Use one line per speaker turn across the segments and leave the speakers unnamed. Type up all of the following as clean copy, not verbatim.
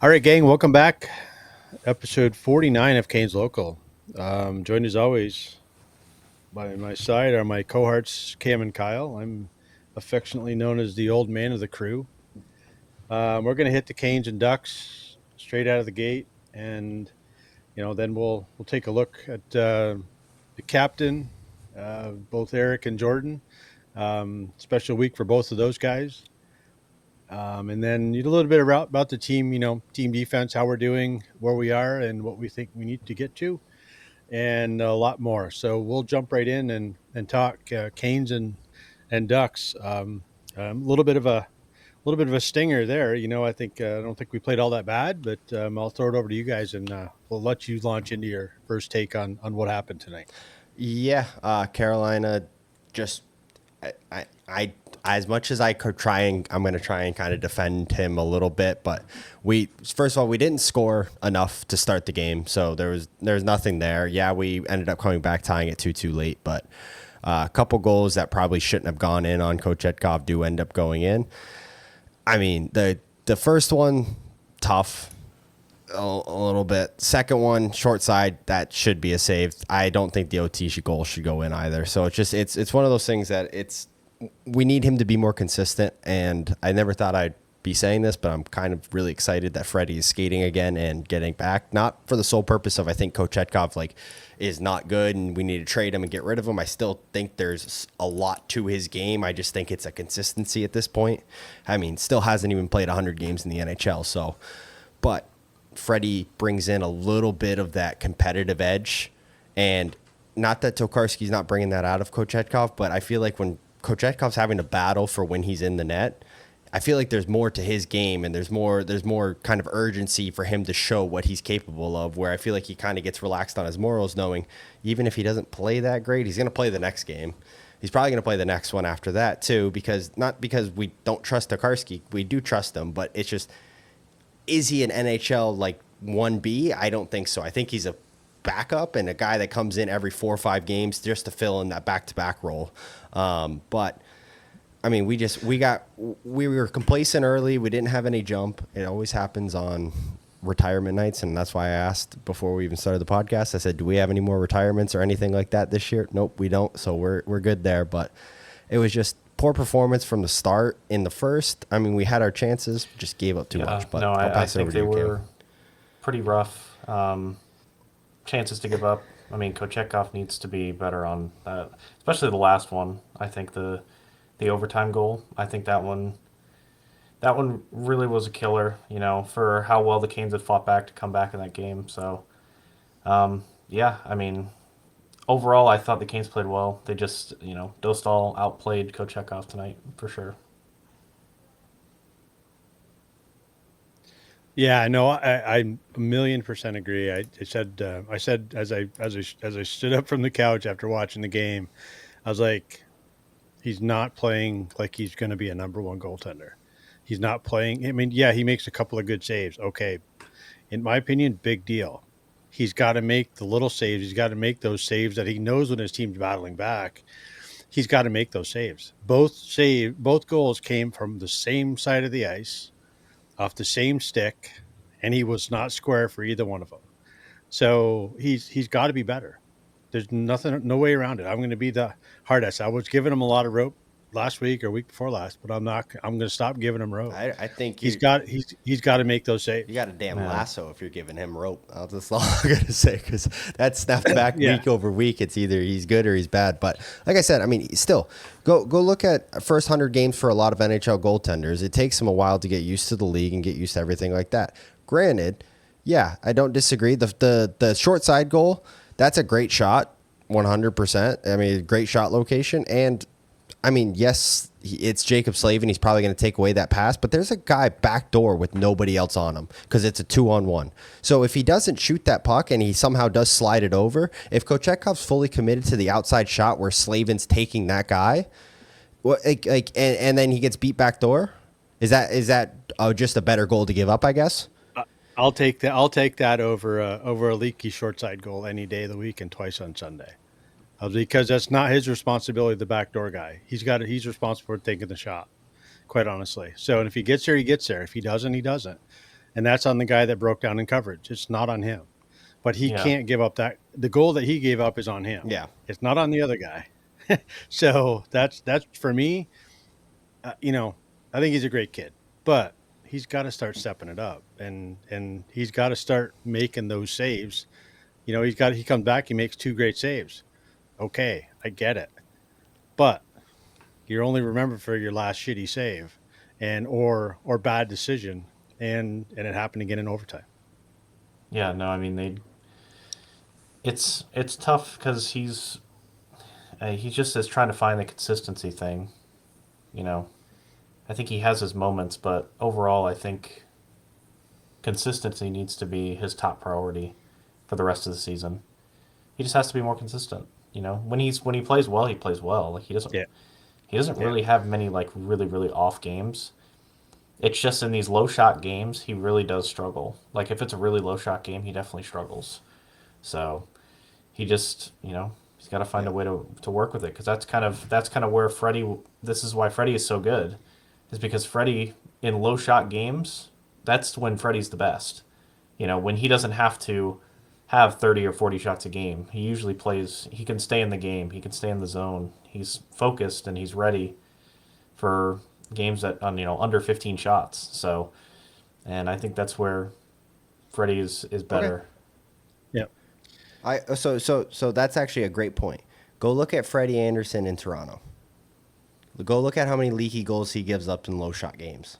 All right, gang, welcome back. Episode 49 of Kane's Local. Joined as always by my side are my cohorts, Cam and Kyle. I'm affectionately known as the old man of the crew. We're going to hit the Canes and Ducks straight out of the gate, and then we'll take a look at the captain, both Erik and Jordan. Special week for both of those guys. And then a little bit about the team, team defense, how we're doing, where we are, and what we think we need to get to, and a lot more. So we'll jump right in and talk Canes and Ducks. A little bit of a stinger there. I think I don't think we played all that bad, but I'll throw it over to you guys, and we'll let you launch into your first take on what happened tonight.
Yeah, Carolina just I as much as I could try and I'm going to try and kind of defend him a little bit, but we first of all we didn't score enough to start the game, so there's nothing there. Yeah, we ended up coming back tying it 2-2 late, but a couple goals that probably shouldn't have gone in on Kochetkov do end up going in. I mean, the first one tough. A little bit. Second one, short side, that should be a save. I don't think the OT goal should go in either. So it's one of those things that we need him to be more consistent. And I never thought I'd be saying this, but I'm kind of really excited that Freddie is skating again and getting back. Not for the sole purpose of I think Kochetkov is not good and we need to trade him and get rid of him. I still think there's a lot to his game. I just think it's a consistency at this point. I mean, still hasn't even played 100 games in the NHL. So, but Freddie brings in a little bit of that competitive edge, and not that Tokarski's not bringing that out of Kochetkov, but I feel like when Kochetkov's having to battle for when he's in the net, I feel like there's more to his game, and there's more kind of urgency for him to show what he's capable of, where I feel like he kind of gets relaxed on his morals, knowing even if he doesn't play that great, he's going to play the next game. He's probably going to play the next one after that too, not because we don't trust Tokarski, we do trust him, but it's just, is he an NHL 1B? I don't think so. I think he's a backup and a guy that comes in every 4 or 5 games just to fill in that back-to-back role. But I mean, we were complacent early. We didn't have any jump. It always happens on retirement nights, and that's why I asked before we even started the podcast. I said, "Do we have any more retirements or anything like that this year?" Nope, we don't. So we're good there. But it was just poor performance from the start in the first. I mean, we had our chances, just gave up too much. But
no, I think they were pretty rough. Chances to give up. I mean, Kochetkov needs to be better on that, especially the last one. I think the overtime goal. I think that one really was a killer. For how well the Canes had fought back to come back in that game. So, yeah, I mean, overall, I thought the Canes played well. They just, Staal outplayed Kochetkov tonight for sure.
Yeah, no, I 1,000,000% agree. I said as I stood up from the couch after watching the game, I was like, he's not playing like he's going to be a number one goaltender. He's not playing. I mean, yeah, he makes a couple of good saves. Okay, in my opinion, big deal. He's got to make the little saves. He's got to make those saves that he knows when his team's battling back. He's got to make those saves. Both goals came from the same side of the ice, off the same stick, and he was not square for either one of them. So he's got to be better. There's no way around it. I'm going to be the hard ass. I was giving him a lot of rope last week or week before last, but I'm going to stop giving him rope.
I think
he's got to make those saves.
You got a damn lasso if you're giving him rope. That's all I'm going to say, because that's snapped back week over week. It's either he's good or he's bad. But like I said, I mean, still go look at first 100 games for a lot of NHL goaltenders. It takes them a while to get used to the league and get used to everything like that. Granted, yeah, I don't disagree. The short side goal, that's a great shot, 100%. I mean, great shot location. And I mean, yes, it's Jacob Slavin. He's probably going to take away that pass, but there's a guy backdoor with nobody else on him because it's a 2-on-1. So if he doesn't shoot that puck and he somehow does slide it over, if Kochetkov's fully committed to the outside shot where Slavin's taking that guy, and then he gets beat backdoor, is that just a better goal to give up, I guess?
I'll take that over a leaky short side goal any day of the week and twice on Sunday. Because that's not his responsibility, the backdoor guy. He's responsible for taking the shot, quite honestly. So, and if he gets there, he gets there. If he doesn't, he doesn't. and that's on the guy that broke down in coverage. It's not on him. But he
Yeah.
can't give up that. The goal that he gave up is on him.
Yeah.
It's not on the other guy. So that's for me. I think he's a great kid, but he's got to start stepping it up, and he's got to start making those saves. He comes back, he makes 2 great saves. Okay, I get it, but you're only remembered for your last shitty save, and or bad decision, and it happened again in overtime.
Yeah, no, I mean it's tough because he just is trying to find the consistency thing. You know, I think he has his moments, but overall, I think consistency needs to be his top priority for the rest of the season. He just has to be more consistent. When he plays well, he plays well. Like
Yeah,
he doesn't
yeah,
really have many like really really off games. It's just in these low shot games he really does struggle. Like if it's a really low shot game, he definitely struggles. So he just he's got to find
Yeah.
a way to work with it because that's kind of where Freddie. This is why Freddie is so good, is because Freddie in low shot games, that's when Freddie's the best. When he doesn't have to have 30 or 40 shots a game, he usually plays. He can stay in the game. He can stay in the zone. He's focused and he's ready for games that on under 15 shots. So, and I think that's where Freddie is
Okay.
better.
yeah.
So that's actually a great point. Go look at Freddie Anderson in Toronto. Go look at how many leaky goals he gives up in low shot games.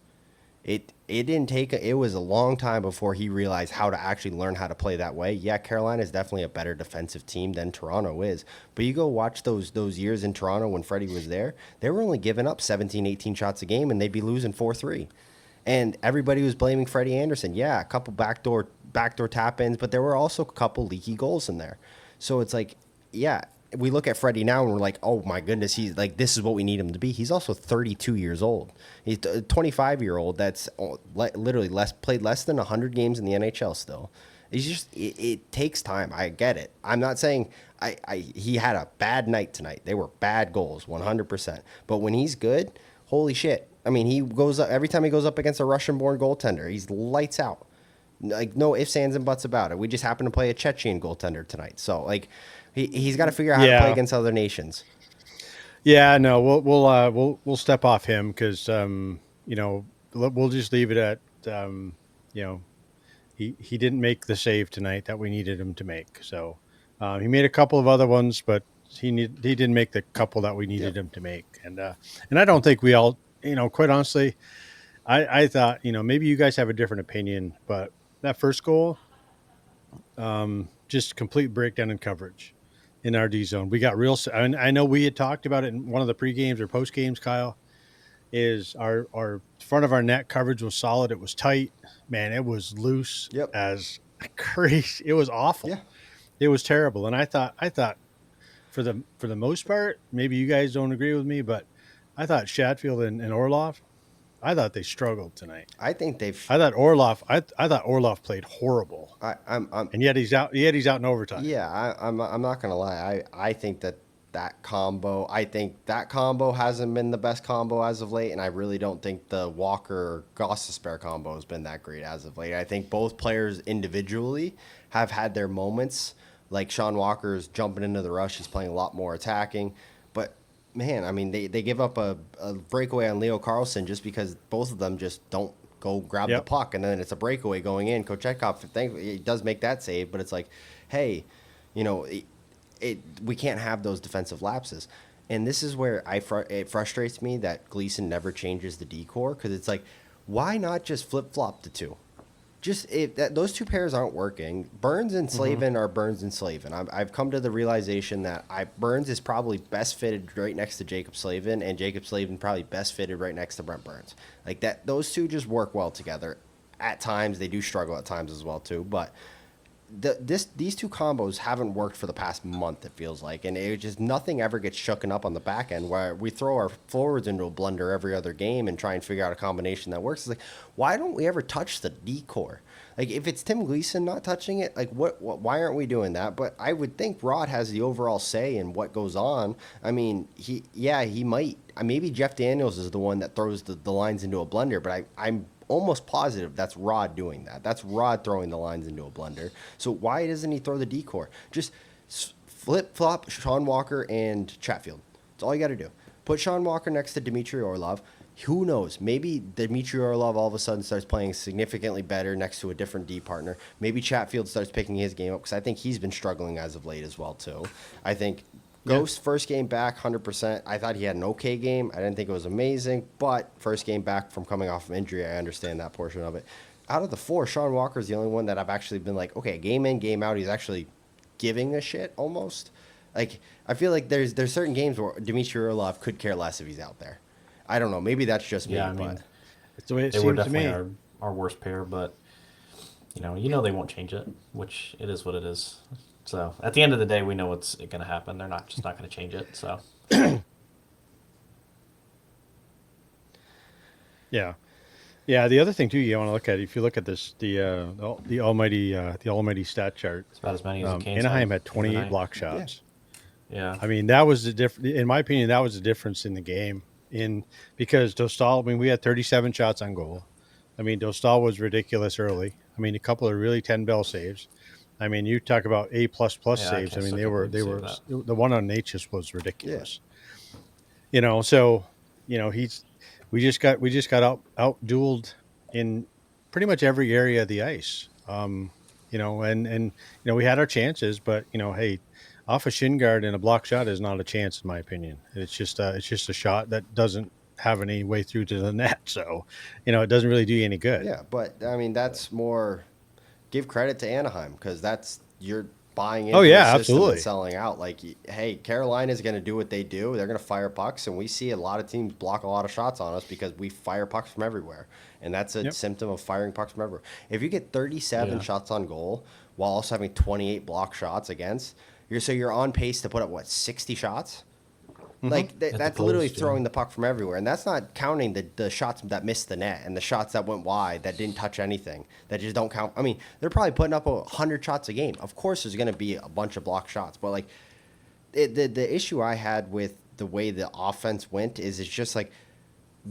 It didn't take it was a long time before he realized how to actually learn how to play that way. Yeah, Carolina is definitely a better defensive team than Toronto is. But you go watch those years in Toronto when Freddie was there, they were only giving up 17, 18 shots a game and they'd be losing 4-3. And everybody was blaming Freddie Anderson. Yeah, a couple backdoor tap ins, but there were also a couple leaky goals in there. So it's like, yeah, we look at Freddie now and we're like, oh my goodness, he's like, this is what we need him to be. He's also 32 years old. He's a 25-year-old that's literally played less than 100 games in the NHL still. It's just it takes time. I get it. I'm not saying he had a bad night tonight. They were bad goals, 100%. But when he's good, holy shit. I mean, he goes up every time he goes up against a Russian-born goaltender. He's lights out. Like no ifs, ands, and buts about it. We just happened to play a Chechen goaltender tonight, so like he's got to figure out how to play
Yeah.
against other nations.
Yeah, no, we'll step off him because we'll just leave it at you know he didn't make the save tonight that we needed him to make. So he made a couple of other ones, but he didn't make the couple that we needed
Yep.
him to make. And I don't think we all quite honestly, I thought maybe you guys have a different opinion, but that first goal, just complete breakdown in coverage in our D zone. We got real. I know we had talked about it in one of the pre games or post games. Kyle, is our front of our net coverage was solid. It was tight, man. It was loose
Yep.
as crazy. It was awful.
Yeah.
It was terrible. And I thought for the most part, maybe you guys don't agree with me, but I thought Shatfield and Orlov, I thought they struggled tonight.
I think they've.
I thought Orlov played horrible,
I'm
and yet he's out. Yet he's out in overtime.
Yeah, I'm not gonna lie. I think that combo. I think that combo hasn't been the best combo as of late, and I really don't think the Walker Gostisbehere combo has been that great as of late. I think both players individually have had their moments. Like Sean Walker's jumping into the rush, he's playing a lot more attacking, but man, I mean they give up a breakaway on Leo Carlson just because both of them just don't go grab the
Yep.
puck, and then it's a breakaway going in. Kochetkov, thankfully, he does make that save, but it's like, hey, we can't have those defensive lapses. And this is where it frustrates me that Gleason never changes the decor because it's like, why not just flip flop the two? Just those two pairs aren't working. Burns and Slavin are Burns and Slavin. I've come to the realization that Burns is probably best fitted right next to Jacob Slavin, and Jacob Slavin probably best fitted right next to Brent Burns. Like that, those two just work well together. At times, they do struggle at times as well too. But these two combos haven't worked for the past month. It feels like, and it just nothing ever gets shooken up on the back end. Where we throw our forwards into a blender every other game and try and figure out a combination that works. It's like, why don't we ever touch the decor? Like if it's Tim Gleason not touching it, like why aren't we doing that? But I would think Rod has the overall say in what goes on. I mean, he might maybe Jeff Daniels is the one that throws the lines into a blender, but I'm almost positive that's Rod doing that. That's Rod throwing the lines into a blender. So why doesn't he throw the decor? Just flip flop Sean Walker and Chatfield. That's all you got to do. Put Sean Walker next to Dmitry Orlov. Who knows? Maybe Dmitry Orlov all of a sudden starts playing significantly better next to a different D partner. Maybe Chatfield starts picking his game up because I think he's been struggling as of late as well too. I think Ghost first game back 100%. I thought he had an okay game. I didn't think it was amazing, but first game back from coming off of injury, I understand that portion of it. Out of the four, Sean Walker is the only one that I've actually been like, okay, game in, game out, he's actually giving a shit almost. Like, I feel like there's certain games where Dmitry Orlov could care less if he's out there. I don't know. Maybe that's just me,
Yeah, I
but
mean,
It's the way it
they were
seems to me.
definitely our worst pair, but you know they won't change it, which it is what it is. So at the end of the day, we know what's going to happen. They're not going to change it. So
Yeah. Yeah, the other thing too you want to look at, if you look at this, the almighty stat chart,
it's about as many as the Canes
Anaheim
have
had 28
tonight.
block shots.
Yeah,
I mean, that was the in my opinion, that was the difference in the game. Because Dostal, I mean, we had 37 shots on goal. I mean, Dostal was ridiculous early. I mean, a couple of really 10-bell saves. I mean, you talk about A++
Yeah, I
saves. I
can't
mean,
still
they were
believe
the one on Nate just was ridiculous. You know, so we just got out dueled in pretty much every area of the ice. And we had our chances, but hey, off a shin guard and a block shot is not a chance in my opinion. It's just a shot that doesn't have any way through to the net, so it doesn't really do you any good.
yeah, but I mean that's more give credit to Anaheim because that's you're buying into
Oh yeah,
a system
absolutely.
and selling out. Like, hey, Carolina's going to do what they do. They're going to fire pucks, and we see a lot of teams block a lot of shots on us because we fire pucks from everywhere, and that's a
Yep.
symptom of firing pucks from everywhere. If you get 37
Yeah.
shots on goal while also having 28 block shots against, you're on pace to put up 60 shots. Like
At the
that's literally
post, yeah.
throwing the puck from everywhere, and that's not counting the shots that missed the net and the shots that went wide that didn't touch anything that just don't count. I mean, they're probably putting up 100 shots a game. Of course, there's going to be a bunch of block shots, but like the issue I had with the way the offense went is it's just like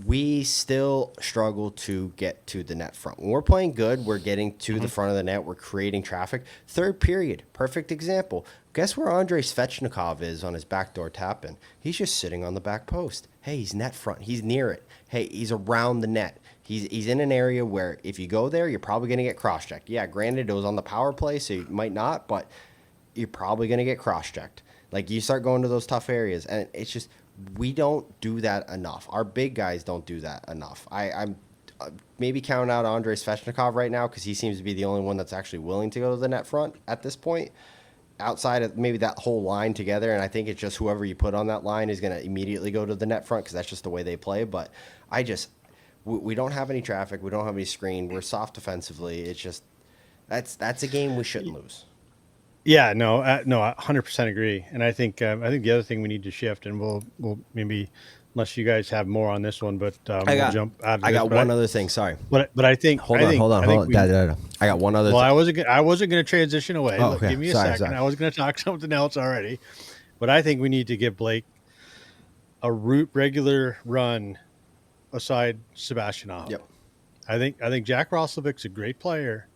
we still struggle to get to the net front. When we're playing good, we're getting to the front of the net. We're creating traffic. Third period, perfect example. Guess where Andrei Svechnikov is on his backdoor tap-in? He's just sitting on the back post. Hey, he's net front. He's near it. Hey, he's around the net. He's in an area where if you go there, you're probably going to get cross-checked. Yeah, granted, it was on the power play, so you might not, but you're probably going to get cross-checked. Like, you start going to those tough areas, and it's just we don't do that enough. Our big guys don't do that enough. I'm maybe counting out Andrei Svechnikov right now because he seems to be the only one that's actually willing to go to the net front at this point. Outside of maybe that whole line together, and I think it's just whoever you put on that line is going to immediately go to the net front because that's just the way they play. But we don't have any traffic. We don't have any screen. We're soft defensively. It's just that's a game we shouldn't lose.
Yeah, no, 100% agree. And I think the other thing we need to shift, and we'll maybe, unless you guys have more on this one, but we'll jump out of
I
this.
got
But
one other thing. Sorry.
But I think
Hold
I
on.
think-
Hold
I think
on.
we-
I got one other
Well,
thing.
I wasn't going to transition away.
Oh,
Look,
okay.
give me a
Sorry,
second.
sorry.
I was going to talk something else already, but I think we need to give Blake a regular run aside Sebastian Aho.
Yep.
I think Jack Roslovic's a great player,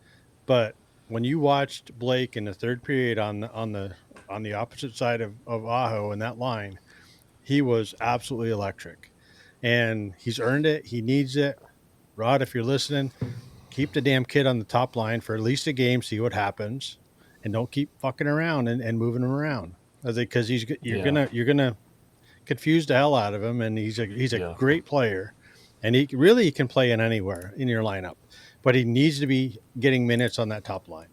but when you watched Blake in the third period on the opposite side of Aho in that line, he was absolutely electric, and he's earned it. He needs it. Rod, if you're listening, keep the damn kid on the top line for at least a game, see what happens, and don't keep fucking around and moving him around. Because you're gonna confuse the hell out of him, and he's a great player, and he can play in anywhere in your lineup, but he needs to be getting minutes on that top line.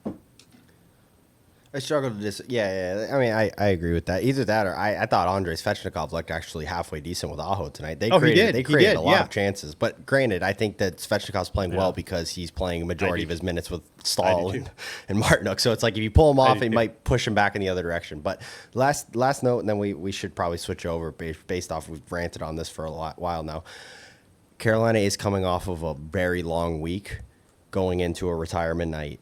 I struggled to yeah. I mean, I agree with that. Either that or I thought Andrei Svechnikov looked actually halfway decent with Aho tonight. They created a lot of chances. But granted, I think that Svechnikov's playing well because he's playing a majority of his minutes with Staal and Martinook. So it's like if you pull him off, he might push him back in the other direction. But last note, and then we should probably switch over based off we've ranted on this for a while now. Carolina is coming off of a very long week going into a retirement night.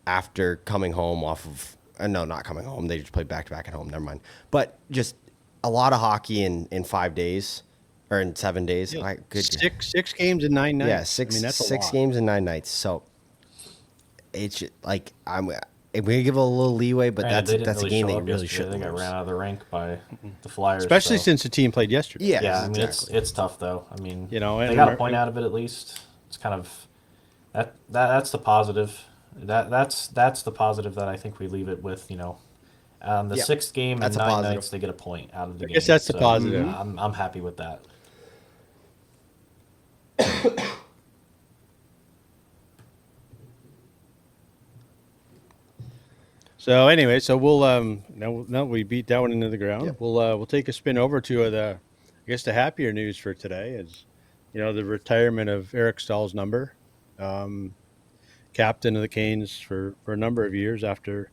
After coming home off of, no, not coming home. They just played back-to-back at home. Never mind. But just a lot of hockey in 5 days or in 7 days.
Yeah.
I good.
Six games in 9 nights.
Yeah,
I mean, that's a
six
lot.
games in 9 nights. So it's like we're gonna give it a little leeway, but
Granted, they didn't
that's a
really
game
show
they
up
really
yesterday. They
shouldn't
got
lose.
ran out of the rink by the Flyers.
Especially
so.
since the team played yesterday.
Yeah,
Yeah, I mean
exactly.
it's tough though. I mean,
You know,
they
and
got a point out of it at least. It's kind of that's the positive. That's the positive that I think we leave it with. The
Yep.
sixth game in
That's a
9 nights
positive.
they get a point out of the game.
guess that's the
So,
positive.
I'm happy with that.
So anyway, so we'll now we beat that one into the ground.
Yep.
We'll take a spin over to I guess the happier news for today is, the retirement of Erik Staal's number, captain of the Canes for a number of years after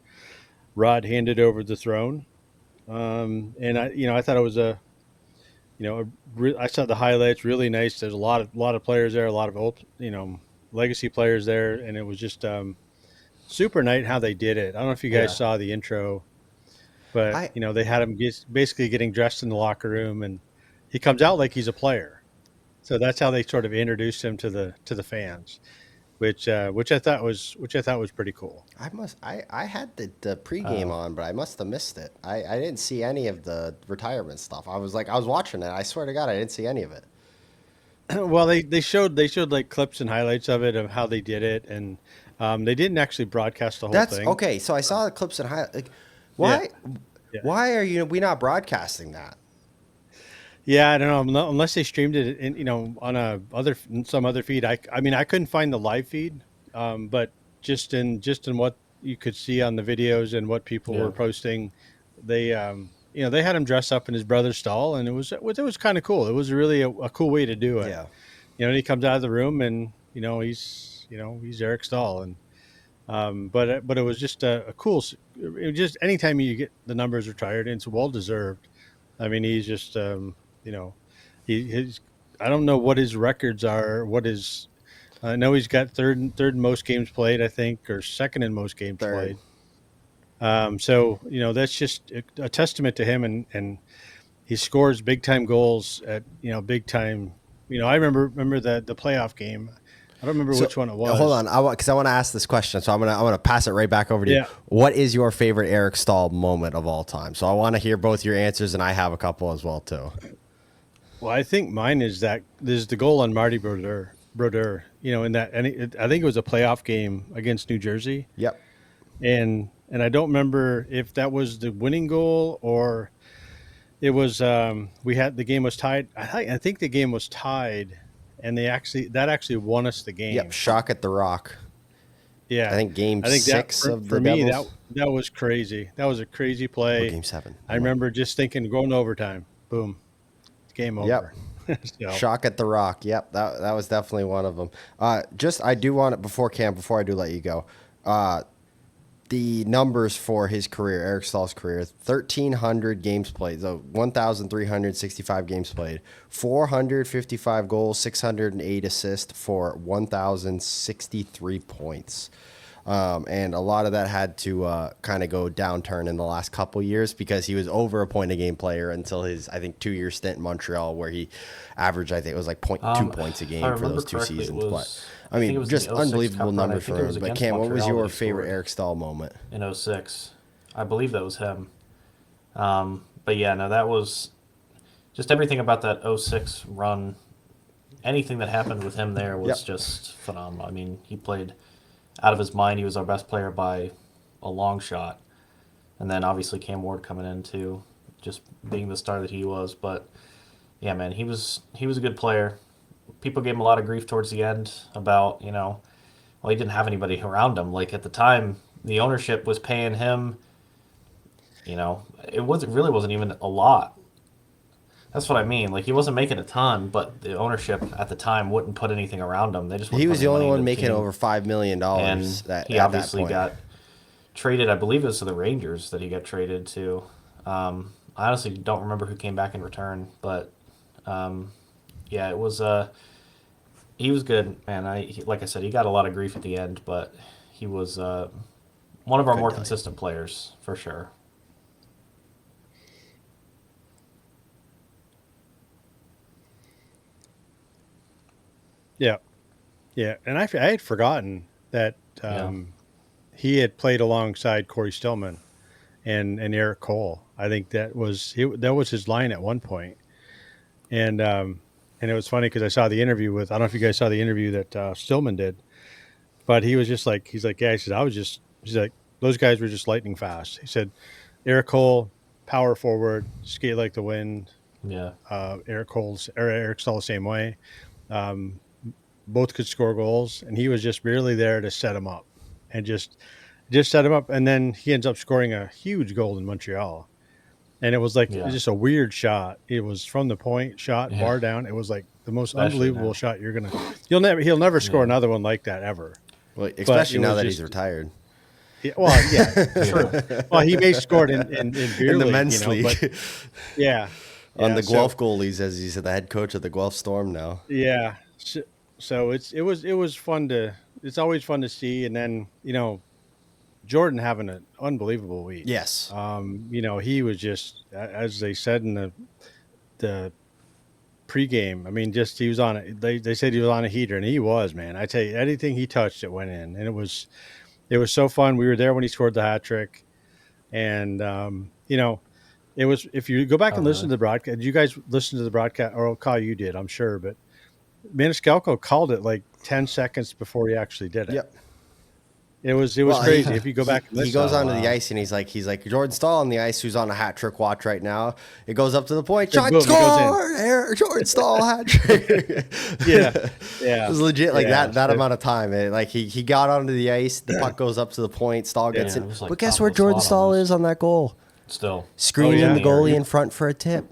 Rod handed over the throne. And I thought it was I saw the highlights, really nice. There's a lot of players there, a lot of old, legacy players there, and it was just super nice how they did it. I don't know if you guys
Yeah.
saw the intro, but
I
they had him basically getting dressed in the locker room, and he comes out like he's a player. So that's how they sort of introduced him to the fans, which I thought was pretty cool.
I had the pregame on, but I must have missed it. I didn't see any of the retirement stuff. I was watching it. I swear to God, I didn't see any of it.
Well, they showed like clips and highlights of it, of how they did it, and they didn't actually broadcast the whole
That's
thing.
okay. So I saw the clips and highlights. Like, why?
Yeah.
Why are we not broadcasting that?
Yeah, I don't know, unless they streamed it on some other feed. I mean, I couldn't find the live feed, but just in what you could see on the videos and what people
Yeah.
were posting, they had him dress up in his brother's stall, and it was kind of cool. It was really a cool way to do it.
Yeah.
And he comes out of the room, and he's Erik Staal, and but it was just a cool. It was just anytime you get the numbers retired, and it's well deserved. I mean, he's just his I don't know what his records are. I know he's got third most games played, I think, or second in most games
Third.
played. So that's just a testament to him, and he scores big time goals at big time. I remember the playoff game. I don't remember which one it was.
Hold on, because I want to ask this question. So I'm gonna pass it right back over to you.
Yeah.
What is your favorite Erik Staal moment of all time? So I want to hear both your answers, and I have a couple as well too.
Well, I think mine is the goal on Marty Brodeur. In that, I think it was a playoff game against New Jersey.
Yep.
And I don't remember if that was the winning goal or it was the game was tied. I think the game was tied, and that actually won us the game.
Yep. Shock at the Rock.
Yeah,
I think game 6
that,
of
for
the
me
Devils.
that was crazy. That was a crazy play.
Or game 7.
I remember just thinking, going to overtime, boom, game over.
Yep.
So,
Shock at the Rock. Yep, that was definitely one of them. I do want it before I do let you go. The numbers for his career, Erik Staal's career: 1,300 games played, so 1,365 games played, 455 goals, 608 assists for 1,063 points. And a lot of that had to kind of go downturn in the last couple years because he was over a point a game player until his, I think, 2-year stint in Montreal where he averaged, I think it was like 0.2 points a
if I
game for
remember
those 2
correctly, it
seasons.
was-
But
I think it was
just
the 06
unbelievable
Cup run. I
numbers
think
for
it
him.
was
But
against
Cam, what was
Montreal
your
that he
favorite
scored
Erik Staal moment?
in 06. I believe that was him. But yeah, no, that was just everything about that 06 run. Anything that happened with him there was
Yep.
just phenomenal. I mean, he played out of his mind. He was our best player by a long shot. And then obviously Cam Ward coming in too, just being the star that he was. But yeah, man, he was a good player. People gave him a lot of grief towards the end about, well, he didn't have anybody around him. Like at the time, the ownership was paying him, it wasn't even a lot. That's what I mean. Like he wasn't making a ton, but the ownership at the time wouldn't put anything around him. They just
He
wouldn't
was
put
the
any
only
money
one
into the
making
team.
over $5 million
And
at
he
that
obviously
point.
got traded. I believe it was to the Rangers that he got traded to. I honestly don't remember who came back in return, but yeah, it was. He was good, man. Like I said, he got a lot of grief at the end, but he was one of our more consistent players for sure.
Yeah, yeah, and I had forgotten that
Yeah.
he had played alongside Corey Stillman and Eric Cole. I think that was his line at one point, and and it was funny because I saw the interview with I don't know if you guys saw the interview that Stillman did, but he was just like he's like yeah he said I was just he's like those guys were just lightning fast. He said Eric Cole power forward skate like the wind.
Yeah.
Eric Staal the same way. Um, both could score goals, and he was just merely there to set him up, and just set him up. And then he ends up scoring a huge goal in Montreal, and it was
Yeah.
just a weird shot. It was from the point, shot
Yeah.
bar down. It was like the most
Especially
unbelievable
now.
shot he'll never score
Yeah.
another one like that ever.
Well,
But
especially
it
now
was
that
just
he's retired
yeah, well, yeah, true. Well, he may scored in beer
in the
league,
men's league.
but yeah,
On
yeah,
the
so-
Guelph goalies, as he's the head coach of the Guelph Storm now.
Yeah. So it was fun to it's always fun to see, and then Jordan having an unbelievable week.
Yes.
He was just as they said in the pregame. I mean, just he was on it. They said he was on a heater, and he was, man. I tell you, anything he touched, it went in, and it was so fun. We were there when he scored the hat trick, and it was. If you go back and listen to the broadcast, did you guys listen to the broadcast? Or Kyle, you did, I'm sure, but Maniscalco called it like 10 seconds before he actually did it.
Yep.
It was
Well,
crazy. If you go back and listen,
he goes onto the ice and he's like Jordan Staal on the ice, who's on a hat trick watch right now. It goes up to the point.
And
Shot
boom, it goes in.
score! Jordan Staal hat trick.
yeah,
It was legit like
Yeah,
that
so-
amount of time. He got onto the ice. The puck goes up to the point. Staal gets
Yeah,
it.
it was like
But guess
top
where
of the
Jordan
slot
Staal
almost.
is on that goal?
Still.
Screening
yeah.
the goalie in front for a tip.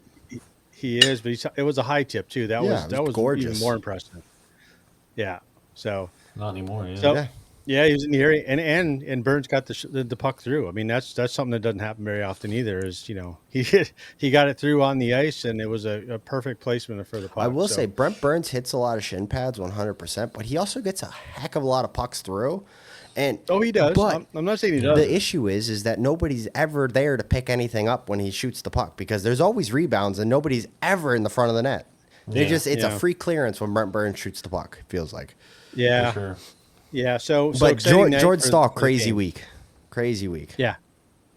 he is, but it was a high tip too.
Yeah, it
That
was
was
gorgeous.
even more impressive. Yeah. So
Not anymore. Yeah.
So
Yeah.
yeah, he was in the area, and Burns got the puck through. I mean, that's something that doesn't happen very often either. Is he got it through on the ice, and it was a perfect placement for the puck.
I will
So,
say Brent Burns hits a lot of shin pads 100%, but he also gets a heck of a lot of pucks through. And
oh, he does.
But
I'm not saying he doesn't.
the issue is that nobody's ever there to pick anything up when he shoots the puck because there's always rebounds and nobody's ever in the front of the net. It's a
Yeah.
free clearance when Brent Burns shoots the puck. It feels like.
Yeah,
For sure.
yeah. So
But
exciting night
George
for
Stahl,
the
crazy
game.
week, crazy week.
Yeah,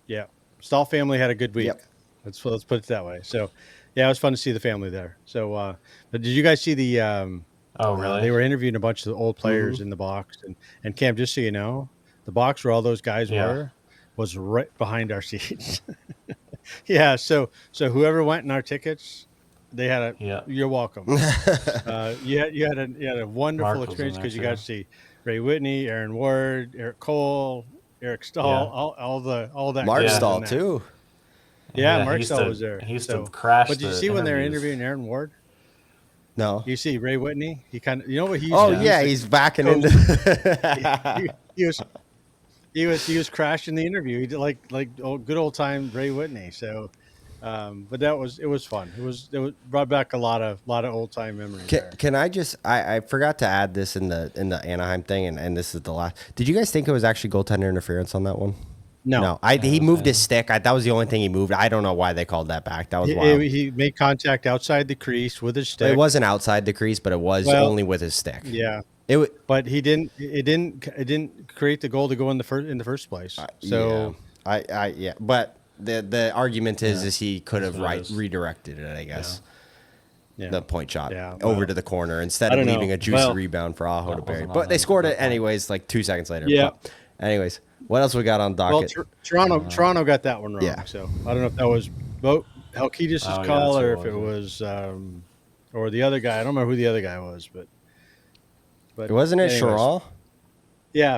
yeah. Stahl family had a good week.
Yep.
Let's put it that way. So, yeah, it was fun to see the family there. So, but did you guys see the?
Oh, really?
They were interviewing a bunch of the old players
Mm-hmm.
in the box, and Cam, just so you know, the box where all those guys
Yeah.
were was right behind our seats. Yeah, so whoever went in our tickets, they had a.
Yeah.
You're welcome. You had a wonderful
Mark was in
experience
there,
because you
too.
got to see Ray Whitney, Aaron Ward, Eric Cole, Eric Stahl,
Yeah.
all that.
Mark
guys in
Stahl
there.
too.
Yeah,
he
Mark
used
Stahl
to-
was there.
he used
So-
to crash.
But did you
the
see when they were
interviews.
interviewing Aaron Ward?
No.
You see Ray Whitney? He kind of, what he.
Oh
used to-
yeah,
he
he's backing
goes-
into.
he was crashing the interview. He did like good old time Ray Whitney. So, but it was fun. It was brought back a lot of old time memories. there.
Can I just? I forgot to add this in the Anaheim thing, and this is the last. Did you guys think it was actually goaltender interference on that one?
No,
He moved his stick. That was the only thing he moved. I don't know why they called that back. That was
he,
wild.
he made contact outside the crease with his stick.
It wasn't outside the crease, but it was
Well,
only with his stick.
Yeah,
It wa-
but he didn't. It didn't create the goal to go in the first place. So
yeah. But the argument is he could have
That's what it is.
redirected it. I guess
yeah.
the point shot
Yeah,
over
well,
to the corner instead
I
of
don't know.
leaving a juicy
Well-
rebound for Aho to
That
bury.
wasn't
But
on
they
him
scored
at
it
that point.
anyways, like 2 seconds later.
Yeah.
But anyways, what else we got on
Well,
docket?
Toronto got that one wrong.
Yeah.
So I don't know if that was Halkidis'
Oh, yeah,
call
that's
or
what
if
it
it was or the other guy. I don't remember who the other guy was, but
Wasn't it
anyways.
Charal?
Yeah,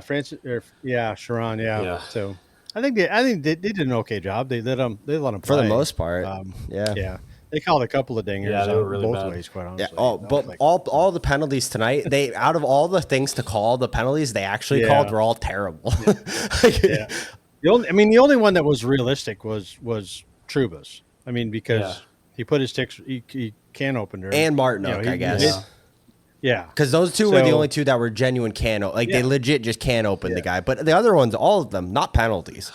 Sharon. Yeah.
Yeah.
So I think they did an okay job. They let him play
For the most part. Yeah.
Yeah. They called a couple of dingers
Yeah, they were really
both
bad.
ways, quite
Yeah.
honestly.
Oh,
I was
but
like,
all the penalties tonight, they out of all the things to call, the penalties they actually
Yeah.
called were all terrible.
yeah. The only one that was realistic was Truba's. I mean, because
Yeah.
he put his sticks, he can opener
And Martinook, I guess.
Yeah.
Yeah.
Because those two were the
So-
only two that were genuine they
Yeah.
legit just can open the
Yeah.
guy. But the other ones, all of them, not penalties.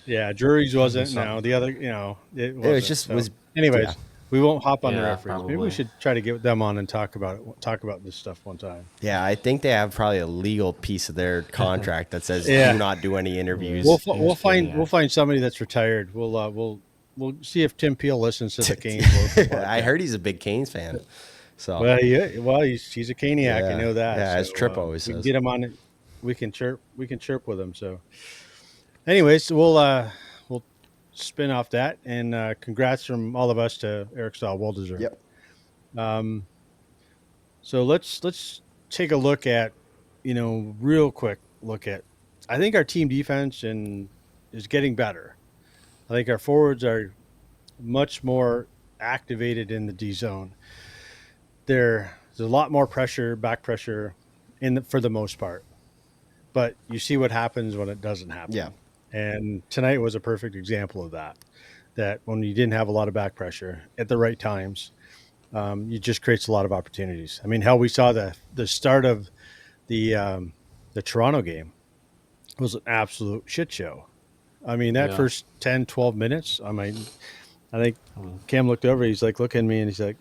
Yeah, Drury's wasn't.
Something.
No, the other, it
It was
wasn't.
just
So,
was.
Anyways,
yeah.
We won't hop on the
Yeah,
referees. Maybe we
probably.
should try to get them on and talk about this stuff one time.
Yeah, I think they have probably a legal piece of their contract that says do
Yeah,
not do any interviews.
we'll
Huge
find
Caniac.
somebody that's retired. We'll see if Tim Peel listens to the Canes local podcast.
I heard he's a big Canes fan. So
Well, he's a Caniac. I
yeah,
know that.
yeah, as
So,
Tripp always
we can
says.
get him on it. We can chirp with him. So, anyways, we'll spin off that, and congrats from all of us to Erik Staal. Well deserved.
Yep.
So let's take a look at, real quick look at. I think our team defense is getting better. I think our forwards are much more activated in the D zone. There's a lot more pressure, back pressure, for the most part. But you see what happens when it doesn't happen.
Yeah.
And tonight was a perfect example of that. That when you didn't have a lot of back pressure at the right times, it just creates a lot of opportunities. I mean, hell, we saw the start of the Toronto game was an absolute shit show. I mean, that first 10, 12 minutes, I think Cam looked over. He's like, looking at me, and he's like,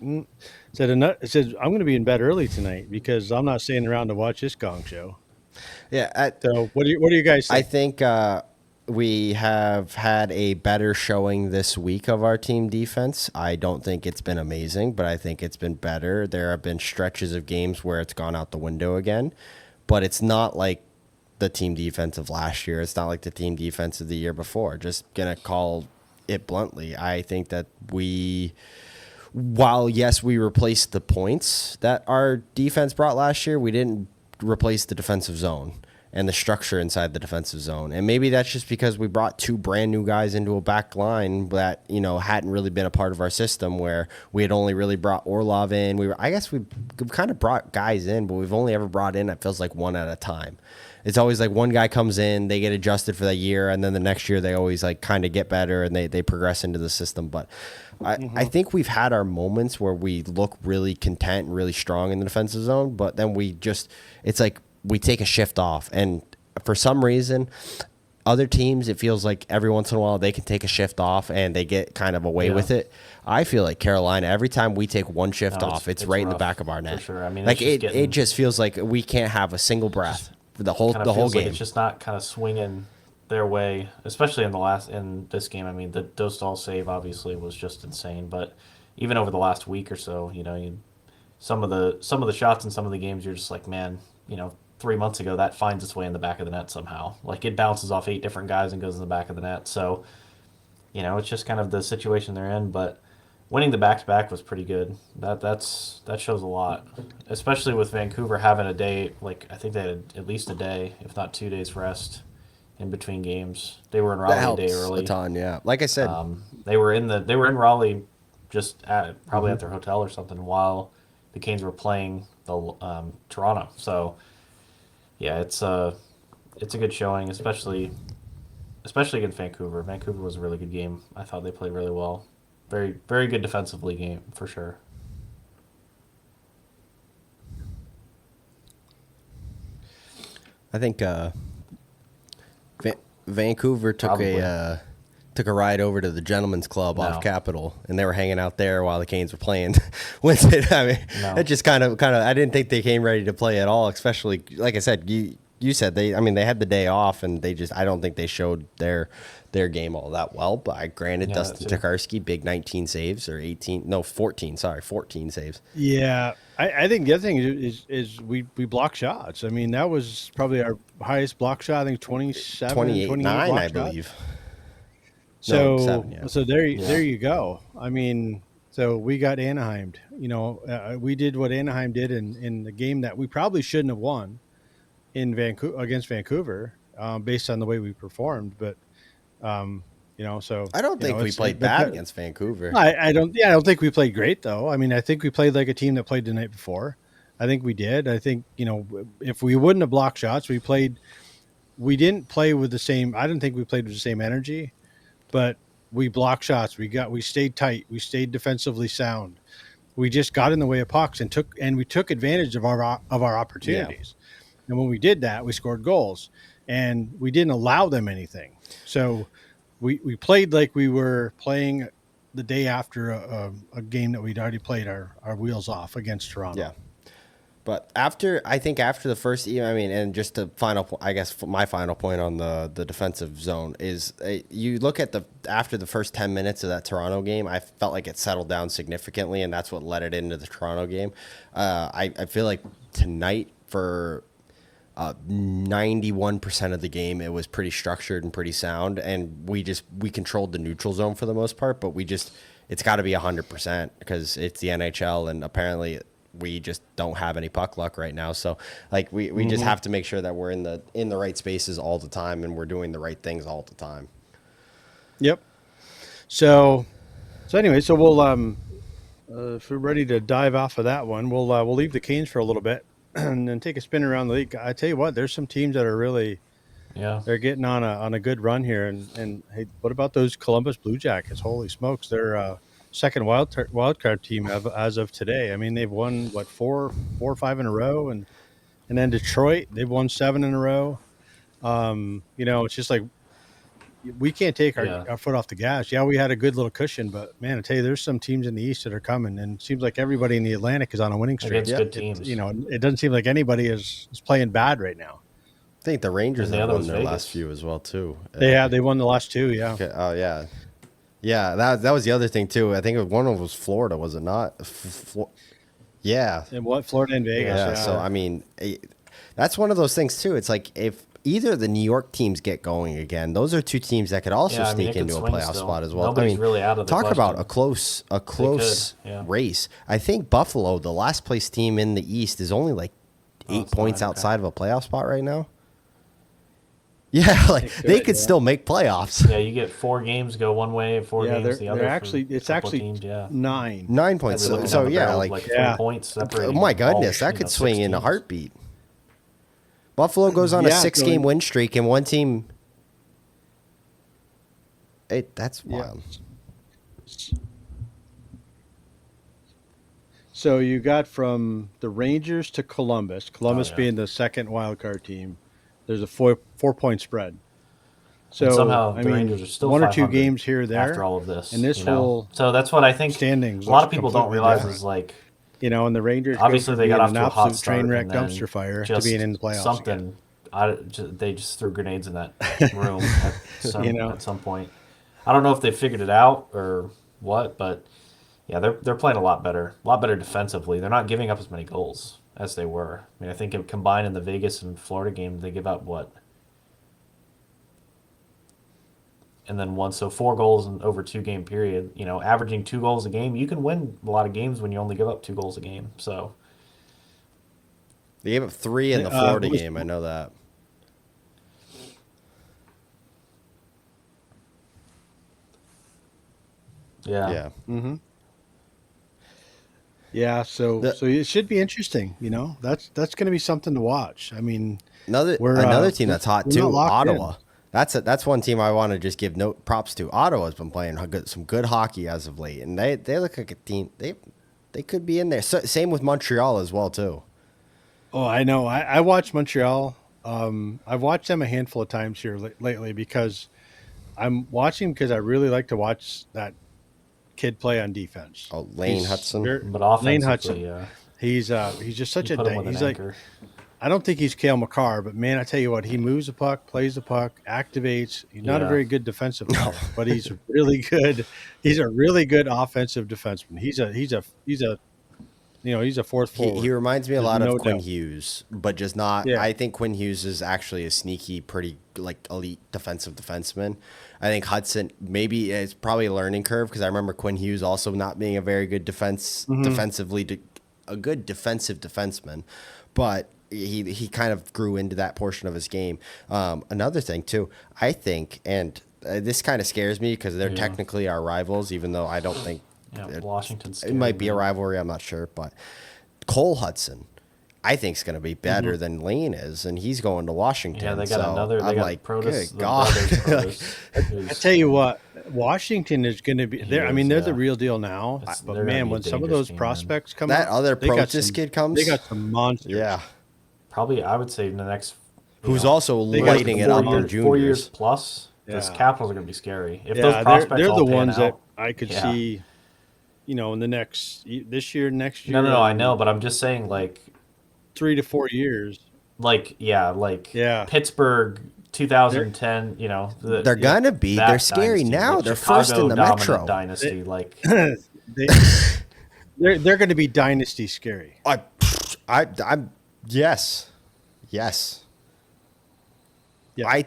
said, I'm going to be in bed early tonight because I'm not staying around to watch this gong show.
Yeah.
So what do you guys think?
I think we have had a better showing this week of our team defense. I don't think it's been amazing, but I think it's been better. There have been stretches of games where it's gone out the window again, but it's not like the team defense of last year. It's not like the team defense of the year before. Just going to call it bluntly. I think that while yes, we replaced the points that our defense brought last year, we didn't replace the defensive zone and the structure inside the defensive zone. And maybe that's just because we brought two brand new guys into a back line that, hadn't really been a part of our system, where we had only really brought Orlov in. I guess we kind of brought guys in, but we've only ever brought in, it feels like, one at a time. It's always like one guy comes in, they get adjusted for that year, and then the next year they always like kind of get better and they progress into the system. But I think we've had our moments where we look really content and really strong in the defensive zone, but then it's like we take a shift off. And for some reason, other teams, it feels like every once in a while they can take a shift off and they get kind of away with it. I feel like Carolina, every time we take one shift off, it's right in the back of our net.
For sure. I mean,
like it just feels like we can't have a single breath for the whole game.
Like it's just not kind of swinging their way, especially in this game. I mean, the Staal save obviously was just insane, but even over the last week or so, some of the shots in some of the games, you're just like, man, 3 months ago that finds its way in the back of the net somehow. Like it bounces off 8 different guys and goes in the back of the net. So, it's just kind of the situation they're in. But winning the back-to-back was pretty good. That shows a lot, especially with Vancouver having a day. Like I think they had at least a day, if not 2 days rest in between games. They were in Raleigh a day early.
A ton, yeah. Like I said,
they were in Raleigh, just probably at their hotel or something, while the Canes were playing the Toronto. So yeah, it's a good showing, especially against Vancouver. Vancouver was a really good game. I thought they played really well. Very, very good defensively game for sure.
I think Vancouver took a ride over to the Gentlemen's Club off Capitol, and they were hanging out there while the Canes were playing Wednesday. I mean, it just kind of. I didn't think they came ready to play at all. Especially, like I said, you said they had the day off, and I don't think they showed their game all that well. But granted, Dustin Tokarski, big 19 saves or 14 saves.
Yeah, I think the other thing is we block shots. I mean, that was probably our highest block shot. I think 27, 28,
9, I
shot.
believe.
So,
7, yeah.
So there you go. I mean, so we got Anaheim. We did what Anaheim did in the game that we probably shouldn't have won against Vancouver, based on the way we performed. But so
I don't think we played bad against Vancouver.
I don't think we played great though. I mean, I think we played like a team that played the night before. I think we did. I think if we wouldn't have blocked shots, we didn't play with the same. I didn't think we played with the same energy. But we blocked shots. We stayed tight. We stayed defensively sound. We just got in the way of pucks and we took advantage of our opportunities. Yeah. And when we did that, we scored goals, and we didn't allow them anything. So we played like we were playing the day after a game that we'd already played our wheels off against Toronto.
Yeah. But I think after the first, I mean, and just the final, I guess my final point on the defensive zone is you look at after the first 10 minutes of that Toronto game, I felt like it settled down significantly, and that's what led it into the Toronto game. I feel like tonight for 91% of the game, it was pretty structured and pretty sound, and we controlled the neutral zone for the most part, but it's got to be 100% because it's the NHL, and apparently we just don't have any puck luck right now. So like we just have to make sure that we're in the right spaces all the time and we're doing the right things all the time.
Yep. So anyway, so we'll if we're ready to dive off of that one, we'll leave the Canes for a little bit and then take a spin around the league. I tell you what, there's some teams that are really they're getting on a good run here. And hey, what about those Columbus Blue Jackets? Holy smokes, they're second wild card team as of today. I mean, they've won 4 or 5 in a row, and then Detroit, they've won 7 in a row. It's just like we can't take our foot off the gas. Yeah, we had a good little cushion, but man, I tell you, there's some teams in the East that are coming, and it seems like everybody in the Atlantic is on a winning streak.
Against good teams.
It doesn't seem like anybody is playing bad right now.
I think the Rangers have won their last few as well too.
They won the last 2. Yeah.
Okay. Oh yeah. Yeah, that was the other thing too. I think one of them was Florida, was it not? Yeah.
And Florida and Vegas.
Yeah. So I mean, that's one of those things too. It's like if either of the New York teams get going again, those are 2 teams that could also sneak into a playoff spot as well.
Nobody's really out of the
talk
question.
About a close race. I think Buffalo, the last place team in the East, is only like 8 points outside of a playoff spot right now. Yeah, like they could still make playoffs.
Yeah, you get 4 games go one way, 4 games the other.
It's actually
teams,
9.
9 points. So yeah, like
3 points separating.
Oh my goodness, that could swing in a heartbeat. Buffalo goes on a 6-game win streak, and one team. That's wild.
So you got from the Rangers to Columbus. Columbus being the second wild card team. There's a 4-point spread. So
and somehow the Rangers are still
1 or 2 games here or there
after all of this.
And this whole
so that's what I think
standings.
A lot of people don't realize is like
and the Rangers
obviously they got off to a hot start,
train wreck dumpster fire to being in the playoffs.
Something they just threw grenades in that room at some point. I don't know if they figured it out or what, but yeah, they're playing a lot better defensively. They're not giving up as many goals as they were. I mean, I think combined in the Vegas and Florida game, they give up what? And then 1, so 4 goals in over 2-game period. Averaging 2 goals a game, you can win a lot of games when you only give up 2 goals a game. So
they gave up 3 in the Florida game. I know that.
Yeah.
Yeah.
Mm-hmm. Yeah, so it should be interesting. That's going to be something to watch. I mean,
another team that's hot too, Ottawa.
In.
That's one team I want to just give props to. Ottawa's been playing some good hockey as of late, and they look like a team. They could be in there. Same with Montreal as well too.
Oh, I know. I watched Montreal. I've watched them a handful of times here lately because I'm watching because I really like to watch that kid play on defense.
Oh, Lane Hudson.
But offensively,
Lane Hudson. He's just such a he's like
anchor.
I don't think he's Cale Makar, but man, I tell you what, he moves the puck, plays the puck, activates. He's not a very good defensive player, but he's really good. He's a really good offensive defenseman. He's a fourth forward.
He reminds me a lot of Quinn
doubt.
Hughes, but just not. Yeah. I think Quinn Hughes is actually a sneaky, pretty elite defensive defenseman. I think Hudson maybe it's probably a learning curve because I remember Quinn Hughes also not being a very good defensively, a good defensive defenseman, but he kind of grew into that portion of his game. Another thing too, I think, and this kind of scares me because they're technically our rivals, even though I don't think.
Yeah, Washington's.
It might be a rivalry. I'm not sure, but Cole Hudson, I think, is going to be better than Lane is, and he's going to Washington.
Yeah, they got another. They
I'm
got
like,
Protus,
good God.
I tell you what, Washington is going to be there. I mean, they're the real deal now. But man, when some of those prospects come,
that other Protus kid comes,
they got some monsters.
Yeah,
probably I would say in the next.
Who's also lighting it up in juniors.
4 years plus. This
Yeah.
Capitals are going to be scary. If those
Yeah,
prospects
they're
all
the
pan
ones that
out,
I could
yeah.
see, in the this year, next
No, no,
year,
no. I
and
know, but I'm just saying, like,
3 to 4 years.
like
Yeah,
Pittsburgh
they're
2010.
They're
yeah
gonna be. They're
That
scary
dynasty,
now.
like
They're first in
Chicago
the
dominant
Metro.
they,
dynasty. Like,
they they're going to be dynasty scary.
I'm yes, yes.
Yeah.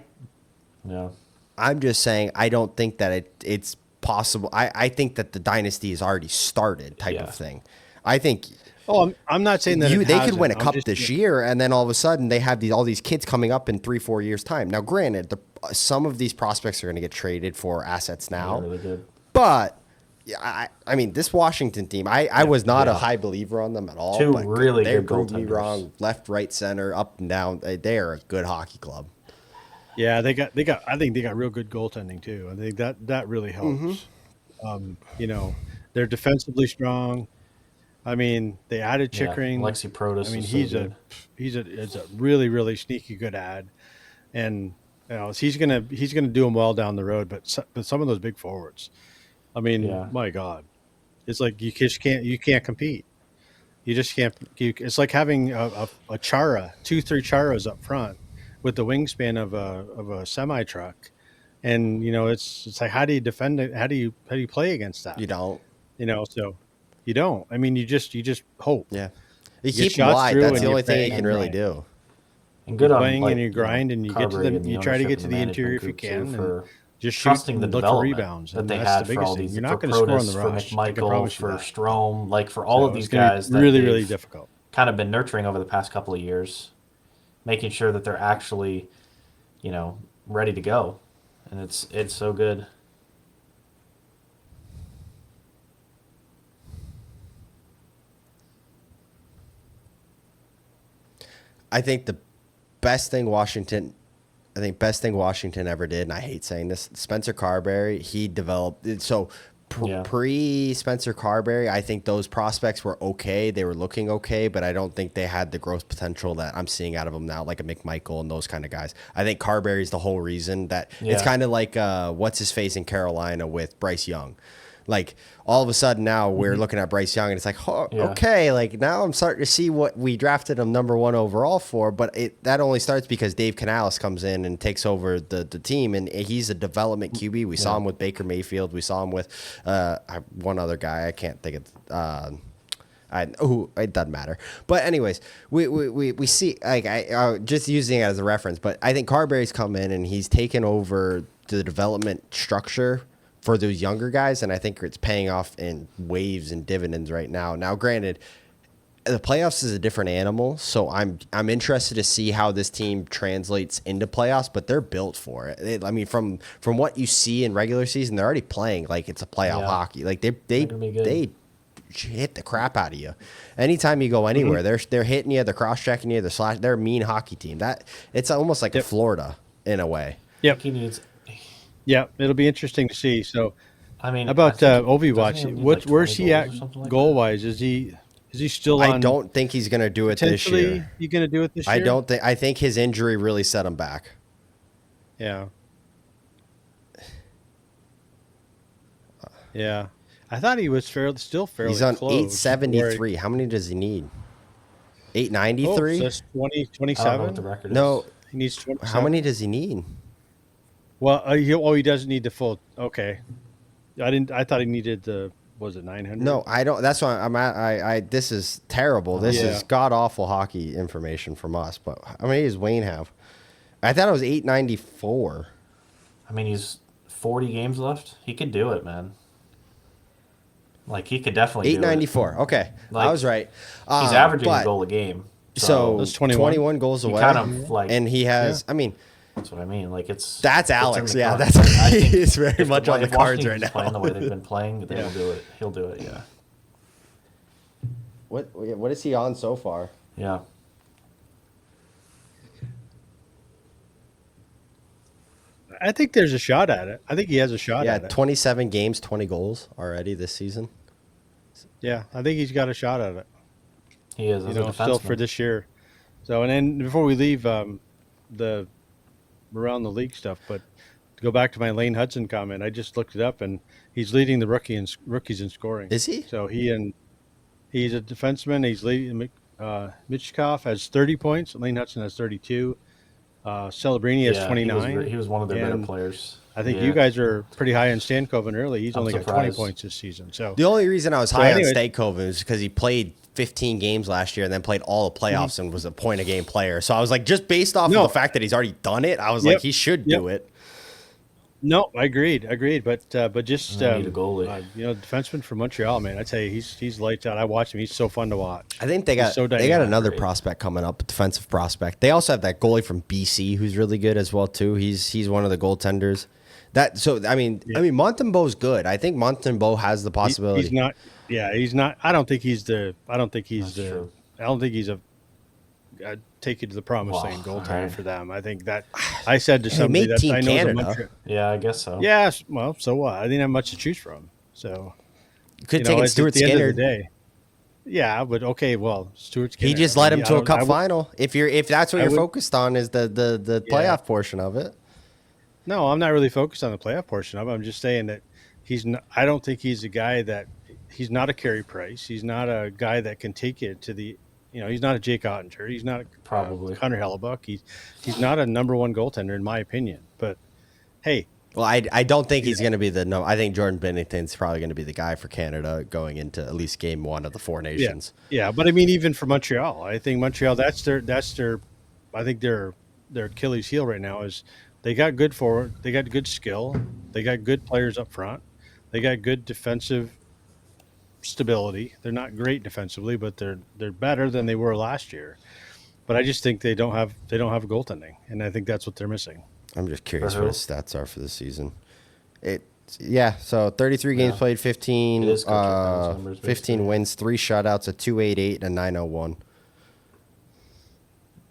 yeah,
I'm just saying I don't think that it's possible. I think that the dynasty has already started, type
Yeah.
of thing. I think
Oh, I'm not saying that
they could win a
I'm
cup
just,
this year, and then all of a sudden they have all these kids coming up in 3-4 years time. Now, granted, some of these prospects are going to get traded for assets
they're
now,
really good.
but yeah, I mean, this Washington team, I was not a
Yeah.
high believer on them at all.
Two
but
really
they
good
proved me
goaltenders.
wrong. Left, right, center, up and down. They are a good hockey club.
Yeah, they got. I think they got real good goaltending too. I think that really helps. They're defensively strong. I mean, they added
Yeah,
Chickering.
Alexi
I
Protas
mean,
is so good.
is a really really sneaky good ad, and he's gonna do them well down the road. But some of those big forwards, I mean,
Yeah.
my God, it's like you can't compete. You just can't. It's like having a Chara, 2-3 Charas up front with the wingspan of a semi truck, and it's like how do you defend it? How do you play against that?
You don't.
So you don't. I mean, you just hope.
Yeah. You
You get
keep them
shots
wide.
through,
That's
and
the
you
only thing
pray
you can
and
really
grind.
do.
And
You're
good on
playing
like
and you grind, and you get to
Carberry
the
and the
you try to
ownership
get
and
to
the
the interior
management
if you
group too
can, and
for
just shoot
trusting the
and look for
development
rebounds,
that
and
they
that's the
had for
biggest
all
thing.
these
You're
for
not going to score on the
Protas, for
rush. I can
McMichael,
promise you
for
that.
Strome, like for all
So
of
it's
these
going to
guys
be
that
really really
they've
difficult.
kind of been nurturing over the past couple of years, making sure that they're actually, ready to go, and it's so good.
I think the best thing Washington best thing Washington ever did, and I hate saying this, Spencer Carberry, he developed so
Yeah.
pre Spencer Carberry, I think those prospects were okay. They were looking okay, but I don't think they had the growth potential that I'm seeing out of them now, like a McMichael and those kind of guys. I think Carberry's the whole reason that it's
Yeah.
kind of like what's his face in Carolina with Bryce Young. Like all of a sudden now we're looking at Bryce Young and it's like, oh,
Yeah.
okay, like now I'm starting to see what we drafted him #1 overall for, but that only starts because Dave Canales comes in and takes over the team, and he's a development QB. We saw him with Baker Mayfield. We saw him with one other guy. I can't think of. It doesn't matter. But anyways, we see, like, I just using it as a reference, but I think Carberry's come in and he's taken over the development structure for those younger guys, and I think it's paying off in waves and dividends right now. Now, granted, the playoffs is a different animal, so I'm interested to see how this team translates into playoffs. But they're built for it. I mean, from what you see in regular season, they're already playing like it's a playoff
Yeah.
hockey. Like
They're gonna be good.
they hit the crap out of you. Anytime you go anywhere, they're hitting you, they're cross checking you, they're a mean hockey team. That it's almost like a Florida in a way.
Yep.
He needs.
Yeah, it'll be interesting to see. So,
I mean,
how about
I think
Ovi
doesn't
Watch?
he need, like,
Where's
20
he at
goals or something like
goal
that?
wise? Is he still on?
I don't think he's going to do it this
Potentially,
year.
you going to do it this year?
I don't think. I think his injury really set him back.
Yeah. Yeah. I thought he was still fairly
He's on
close.
873. How many does he need?
Oh,
893?
so that's 20,
I don't know what
27?
the record
No.
is.
He needs 27.
How many does he need?
Well, he doesn't need the full. Okay. I thought he needed the. Was it 900?
No, I don't. That's why I'm at. I this is terrible. This
Yeah.
is god awful hockey information from us. But how many does Wayne have? I thought it was 894.
I mean, he's 40 games left. He could do it, man. Like, he could definitely do it.
894. Okay,
Like,
I was right.
He's averaging
but-
a goal a game.
So
That's
21 goals
he
away,
kind of, like-
and he has. I mean,
That's what I mean. Like, it's
that's
it's in
Alex.
the
Yeah,
cards.
that's
I think
he's very
if
much on the
if
cards
Washington
right
keeps playing the
now.
way they've been playing, they'll
Yeah.
do it. He'll do it. Yeah.
What is he on so far?
Yeah.
I think there's a shot at it. I think he has a shot
Yeah,
at it.
27 games, 20 goals already this season.
Yeah, I think he's got a shot at it.
He is as a defenseman.
Still for this year. So, and then before we leave the around the league stuff, but go back to my Lane Hudson comment. I just looked it up, and he's leading the rookies in scoring.
Is he?
So he's a defenseman. He's leading. Michkov has 30 points. Lane Hudson has 32. Celebrini has
Yeah,
29.
he was one of their better
And
players.
I think
Yeah.
you guys are pretty high on Stankoven early. He's
I'm
only got 20
surprised.
points this season. So
The only reason I was high
anyways-
on Stakehoven is because he played 15 games last year and then played all the playoffs and was a point a game player. So I was like, just based off
No.
of the fact that he's already done it, I was
Yep.
like, he should do it.
no, I agreed. But just
They need a goalie.
defenseman from Montreal, man. I tell you, he's lights out. I watch him. He's so fun to watch.
I think they
He's
got
so
they got
dynamic.
another
Great.
prospect coming up, a defensive prospect. They also have that goalie from BC who's really good as well too. He's one of the goaltenders. I mean Montembeau's good. I think Montembeau has the possibility.
He's not. Yeah, he's not. I don't think he's the. I don't think he's
That's
the.
true.
I don't think he's a. Take it to the promised land
Well,
goaltender
alright.
for them. I think that I said to
Hey,
somebody
made
that
Team
I know is a
Canada.
Montreal.
Yeah, I guess so.
Yeah, well, so what? I didn't have much to choose from. So
Could take it
at
Stuart
the end of
Skinner.
the day. Yeah, but okay, well, Stuart Skinner.
He just led him
I
to a
don't-
cup
I would-
final. If that's what
I
you're
would-
focused on is the
Yeah.
playoff portion of it.
No, I'm not really focused on the playoff portion of it. I'm just saying that he's not. I don't think he's a guy that. He's not a Carey Price. He's not a guy that can take it to the. He's not a Jake Ottinger. He's not a
Probably.
Connor Hellebuck. He's not a number one goaltender in my opinion. But hey,
Well, I don't think he's going to be the no. I think Jordan Binnington's probably going to be the guy for Canada going into at least game one of the Four Nations.
yeah. But I mean, even for Montreal, I think Montreal. That's their. I think their Achilles heel right now is they got good forward. They got good skill. They got good players up front. They got good defensive stability. They're not great defensively, but they're better than they were last year. But I just think they don't have goaltending, and I think that's what they're missing.
I'm just curious
For
what
who?
his stats are for the season. So 33 games
Yeah.
played, 15
It is good to check those numbers,
15
basically.
wins, 3 shutouts, a 288 and a 901.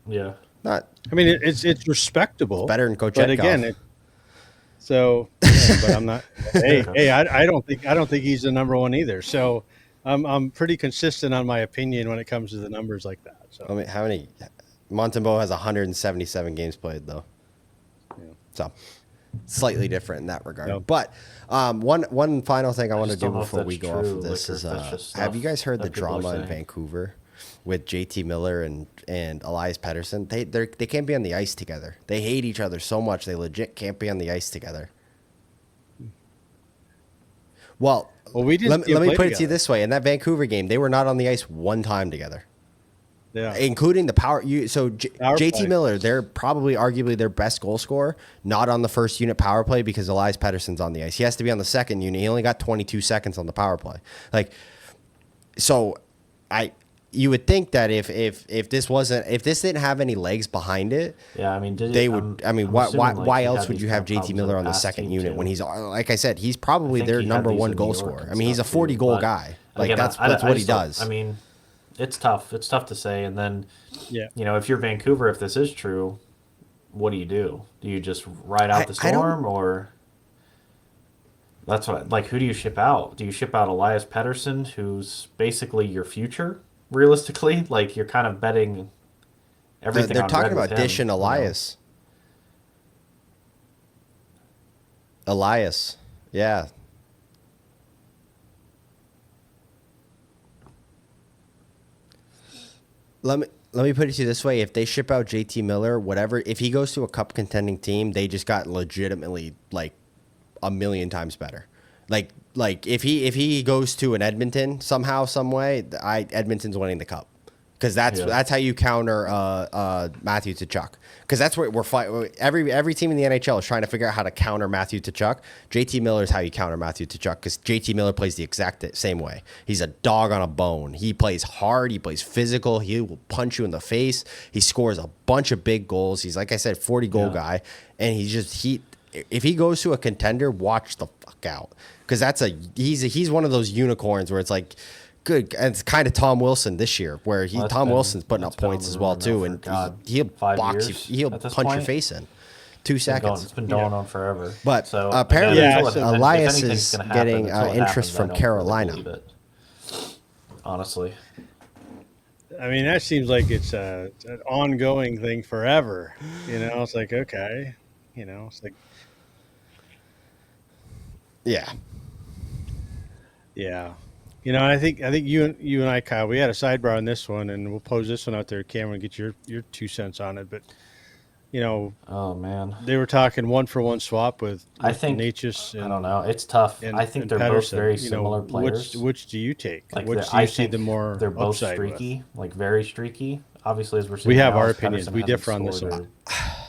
Yeah.
Not
I mean, it's respectable.
better than
But
Kochetkov.
again, but I'm not. Hey, I don't think he's the number one either. So I'm pretty consistent on my opinion when it comes to the numbers like that. So
I mean, how many? Montembeau has 177 games played though, so slightly different in that regard.
No.
But one final thing I want to
just
do
don't know if
before we
that's
go off
true,
of this
like, or
is
if that's just
have you
stuff
guys heard the
that people are
drama in
saying.
Vancouver with JT Miller and Elias Pettersson? They can't be on the ice together. They hate each other so much they legit can't be on the ice together. Well,
we didn't
let me
play
put it to you
together.
this way: in that Vancouver game, they were not on the ice one time together.
yeah,
Including the power.
Power
JT
play.
Miller, they're probably arguably their best goal scorer, not on the first unit power play because Elias Pettersson's on the ice. He has to be on the second unit. He only got 22 seconds on the power play. You would think that if this didn't have any legs behind it,
Yeah, I mean,
they would.
I'm
why
assuming, like,
why
he
else
had
would
these
you have
kind of
JT
problems
Miller
in
on the
past
second
team,
unit
too.
when he's like I said, he's probably
I think
their
he had
number
these
one
in
goal
New York
scorer.
and
I mean, he's a
stuff,
40
too,
goal
but
guy. Like
again,
that's
I
what he
just don't-
does.
I mean, it's tough. It's tough to say. And then,
yeah.
if you're Vancouver, if this is true, what do? Do you just ride out the
I don't-
storm, or that's who do you ship out? Do you ship out Elias Pettersson, who's basically your future, realistically? Like, you're kind of betting everything.
They're
on
talking
red with
about
him,
Dish and Elias. Elias, yeah. Let me put it to you this way: if they ship out JT Miller, whatever, if he goes to a cup contending team, they just got legitimately like a million times better. Like if he goes to an Edmonton somehow, some way, Edmonton's winning the cup. Because that's how you counter Matthew Tkachuk. Because that's where we're fighting. Every team in the NHL is trying to figure out how to counter Matthew Tkachuk. JT Miller is how you counter Matthew Tkachuk. Because JT Miller plays the exact same way. He's a dog on a bone. He plays hard. He plays physical. He will punch you in the face. He scores a bunch of big goals. He's, like I said, 40-goal guy. And if he goes to a contender, watch the fuck out. Because he's one of those unicorns where it's like, good. And it's kind of Tom Wilson this year, where Tom Wilson's putting up points as well too, and he'll
5
box
years
you, he'll
at this
punch your
point?
face in 2 seconds.
It's been going on forever.
But
so
apparently
again,
Yeah,
until
Elias
if anything's
is
gonna happen,
getting,
until it
interest
happens,
from
I don't really
Carolina.
believe it. Honestly,
I mean, that seems like it's an ongoing thing forever. It's like, okay, it's like
Yeah.
Yeah. I think you and I, Kyle, we had a sidebar on this one, and we'll pose this one out there, Cameron, get your 2 cents on it. But you know,
Oh man,
they were talking one for one swap with
I think
Natchez
I don't
and
know. It's tough. I
and
think
and
they're both
Pedersen.
very similar players.
Which do you take?
Like
Which do
I
you see the
think
more
they're both
upside with?
streaky, like very streaky. Obviously, as we're
We
seeing
have
now,
our
is
opinions.
Pedersen
We
hasn't
differ on this
scored
one.
or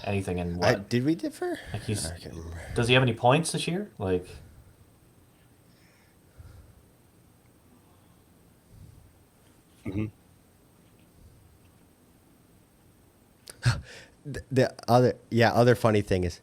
anything in what?
Did we differ?
Like he's
I can't remember.
does he have any points this year? Like
Other funny thing is,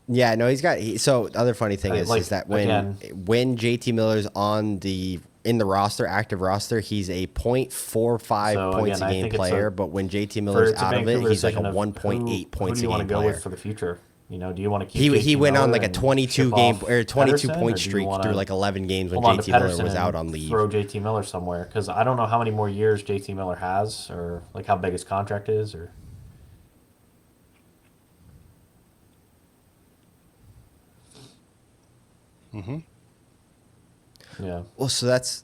yeah, no, so the other funny thing
like,
is that
again,
when JT Miller's in the roster, active roster, he's a .45
so
points
again,
a
I
game
think it's
player,
a
but when JT
for
Miller's
it's a
out of it,
Vancouver
he's like a
decision of
1.8
who
points
do
a
you want
game
to go
player.
with for the future? You know, do you want to keep
He
JT
went on
Miller
like a
and
22
ship
game
off
or 22
Pedersen,
point
or do you
streak
want
through
to
like 11 games when
hold on to
JT Miller
Pedersen
was out
and
on leave.
throw JT Miller somewhere? Because I don't know how many more years JT Miller has, or like how big his contract is, or yeah.
Well, so that's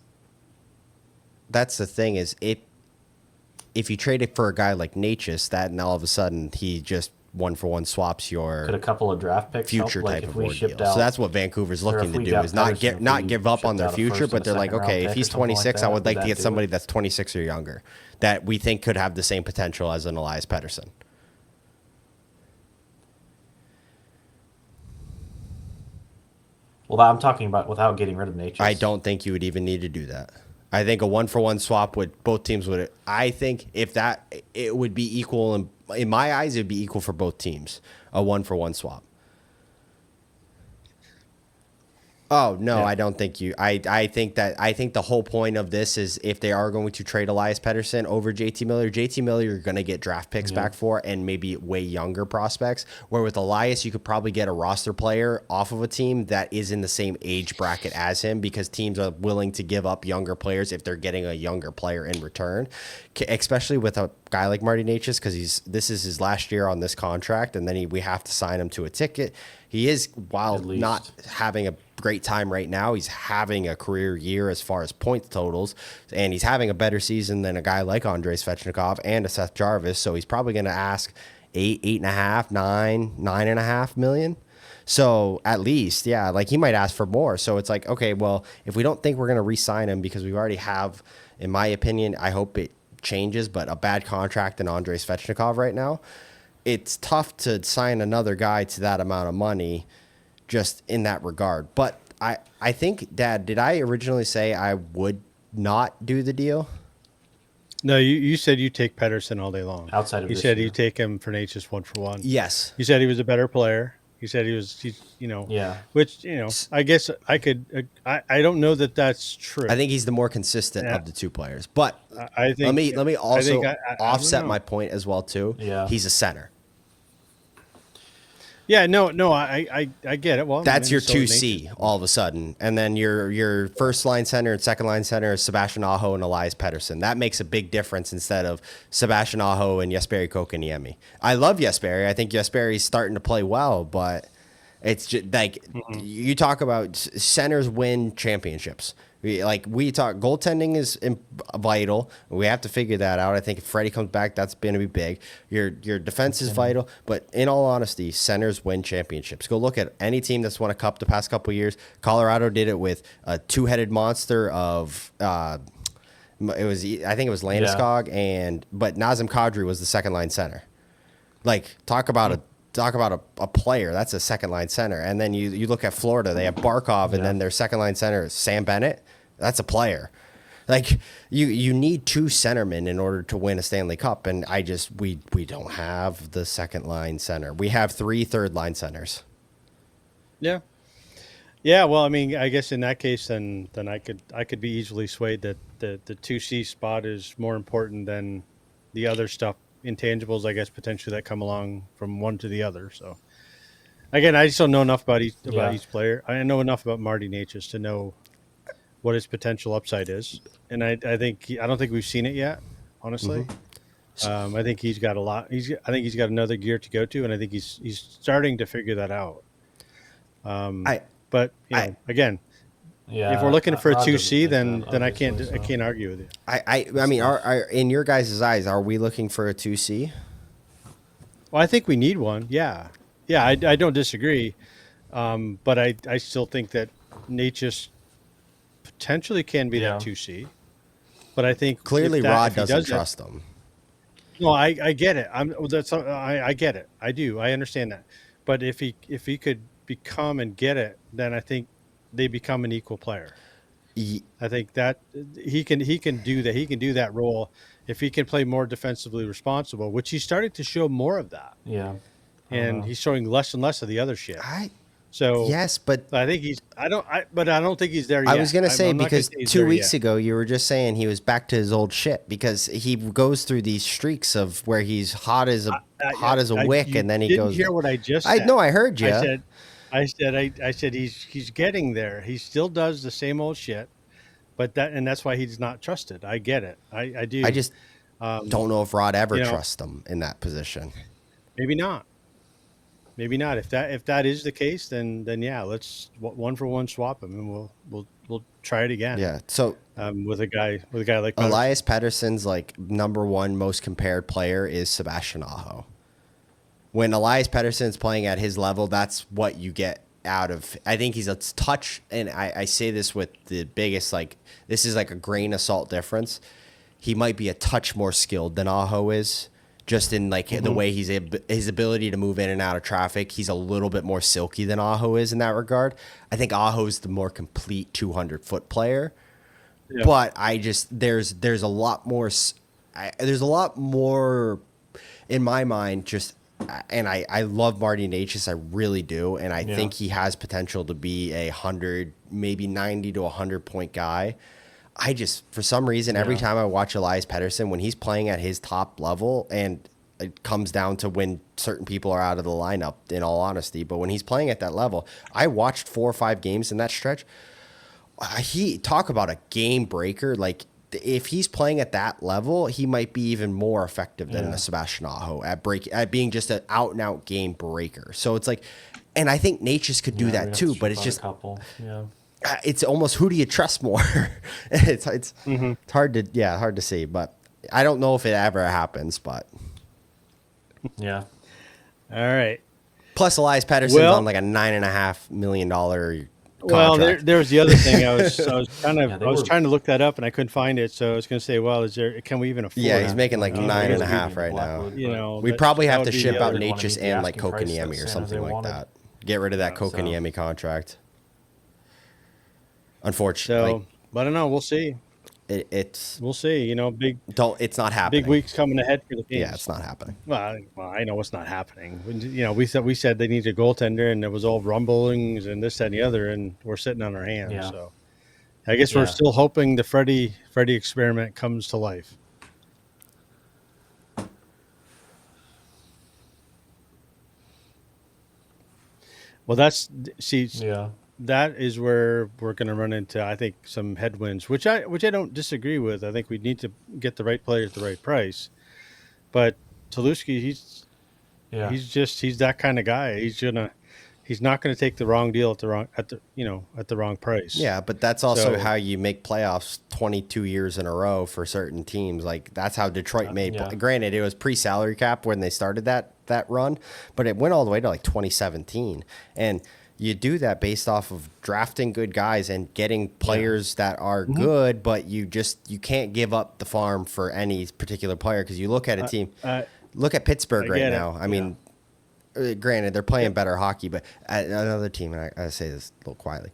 the thing is if you trade it for a guy like Natchez, that and all of a sudden he just one for one swaps your
Could a couple of draft picks
future
help? Like
type
if
of
we
ordeal.
shipped out,
So that's what Vancouver's
or
looking
if
to
we
do
got
is not
Pedersen, if
not
we
give up on
shipped
their
out a
future,
first
but
and a
they're like,
second round
okay, if
pick or
he's
something like
26, I
that,
would like
would
to
that
get
do
somebody
it?
that's 26 or younger that we think could have the same potential as an Elias Pettersson.
Well, I'm talking about without getting rid of Natchez.
I don't think you would even need to do that. I think a one for one swap would both teams would. I think if that it would be equal in my eyes, it would be equal for both teams. A one for one swap. Oh no,
Yeah.
I don't think you. I think the whole point of this is if they are going to trade Elias Pettersson over JT Miller, you're going to get draft picks back for and maybe way younger prospects. Where with Elias, you could probably get a roster player off of a team that is in the same age bracket as him because teams are willing to give up younger players if they're getting a younger player in return. Especially with a guy like Marty Natchez because this is his last year on this contract, and then we have to sign him to a ticket. He is, while
At least.
not having a great time right now, he's having a career year as far as points totals, and he's having a better season than a guy like Andrei Svechnikov and a Seth Jarvis. So he's probably going to ask 8.5, 9.5 million. So at least, yeah, like he might ask for more. So it's like, okay, well, if we don't think we're going to re-sign him because we already have, in my opinion, I hope it changes, but a bad contract in Andrei Svechnikov right now, it's tough to sign another guy to that amount of money just in that regard. But I think, Dad, did I originally say I would not do the deal?
No, you said you take Pedersen all day long.
Outside of
you
this
said
year.
you take him for Natchez one for one.
Yes.
You said he was a better player. You said he's
Yeah.
which I guess I could I don't know that that's true.
I think he's the more consistent
Yeah.
of the two players. But
I think
let me also
I don't
offset
know.
my point as well too.
Yeah.
He's a center.
Yeah, no, I get it. Well,
That's your
Minnesota
2C
Natchez.
all of a sudden. And then your first line center and second line center is Sebastian Aho and Elias Pettersson. That makes a big difference instead of Sebastian Aho and Jesperi Kotkaniemi. I love Jesperi. I think Jesperi's starting to play well, but it's just like you talk about centers win championships. We talk goaltending is vital. We have to figure that out. I think if Freddie comes back, that's going to be big. Your defense is vital, but in all honesty, centers win championships. Go look at any team that's won a cup the past couple of years. Colorado did it with a two-headed monster of I think it was Landeskog but Nazem Kadri was the second line center. Like talk about a player. That's a second line center. And then you look at Florida, they have Barkov, and then their second line center is Sam Bennett. That's a player. Like you need two centermen in order to win a Stanley Cup, and we don't have the second line center. We have 3 third line centers.
Yeah. Yeah, well, I mean, I guess in that case, then I could be easily swayed that the 2C spot is more important than the other stuff, intangibles, I guess, potentially that come along from one to the other. So, again, I just don't know enough about each player. I know enough about Marty Natchez to know what his potential upside is, and I don't think we've seen it yet, honestly. I think he's got a lot. I think he's got another gear to go to, and I think he's starting to figure that out. But
I,
again, if we're
Yeah,
looking for a
Rod
two
doesn't
C,
think that,
then I
obviously. So
can't argue with you.
I mean, are in your guys' eyes, are we looking for a 2C?
Well, I think we need one. Yeah, yeah, I don't disagree. But I still think that Natchez potentially can be that
yeah,
2C. But I think
Clearly, Rod
if he
doesn't
does that,
trust him.
no, I get it. I get it. I do. I understand that. But if he could become and get it, then I think they become an equal player.
Ye-
I think that he can do that. He can do that role if he can play more defensively responsible, which he's starting to show more of that,
yeah. I don't
and
know.
he's showing less and less of the other shit.
I
So
yes, but
I think he's. But I don't think he's there
I
yet.
was gonna say
I'm not going to
because
say he's
2 weeks
there
ago you were just saying he was back to his old shit because he goes through these streaks of where he's hot as a
yet.
wick
You
and then he
didn't
goes.
hear what I just
I
said.
know I heard you.
I said he's getting there. He still does the same old shit, but that's why he's not trusted. I get it. I
I
do.
just don't know if Rod ever
You know,
trusts him in that position.
maybe not. Maybe not. If that is the case, then yeah, let's one for one swap him, and we'll try it again.
Yeah. So
With a guy like Pettersson.
Elias Pettersson's like number one most compared player is Sebastian Aho. When Elias Pettersson's playing at his level, that's what you get out of. I think he's a touch, and I say this with the biggest, like, this is like a grain of salt difference. He might be a touch more skilled than Aho is, just in like the way his ability to move in and out of traffic. He's a little bit more silky than Aho is in that regard. I think Aho's the more complete 200-foot player.
Yeah.
But I just there's a lot more there's a lot more in my mind just and I love Marty Natchez, I really do, and I think he has potential to be 100, maybe 90 to 100 point guy. I just for some reason every time I watch Elias Pettersson when he's playing at his top level, and it comes down to when certain people are out of the lineup in all honesty, but when he's playing at that level, I watched 4 or 5 games in that stretch. He talk about a game breaker. Like if he's playing at that level, he might be even more effective than a Sebastian Aho at being just an out and out game breaker. So it's like, and I think Natchez could do that too, but it's just it's almost who do you trust more? it's hard to see, but I don't know if it ever happens. But
yeah.
All right.
plus Elias Pettersson's on like a $9.5 million contract.
Well, there's the other thing. I was trying to look that up and I couldn't find it. So I was going to say, well, can we even afford?
Yeah, he's making like
I
9.5 right now. We probably have to ship out Natchez and like Kokaniemi or something like that. Get rid of that Kokaniemi contract. Unfortunately,
but I don't know. We'll see. We'll see.
It's not happening.
Big weeks coming ahead for the Kings.
Yeah, it's not happening.
Well, I know what's not happening. We said they need a goaltender, and there was all rumblings and this, that, and the other, and we're sitting on our hands. Yeah. So I guess we're still hoping the Freddie experiment comes to life. Well, that is where we're going to run into, I think, some headwinds, which I don't disagree with. I think we need to get the right player at the right price. But Tulowitzki, he's that kind of guy. He's not going to take the wrong deal at the wrong price.
Yeah, but that's also how you make playoffs 22 years in a row for certain teams. Like that's how Detroit made. Granted, it was pre-salary cap when they started that run, but it went all the way to like 2017, and you do that based off of drafting good guys and getting players that are good, but you can't give up the farm for any particular player because you look at a team. Look at Pittsburgh right now. I mean, granted, they're playing better hockey, but another team, and I say this a little quietly,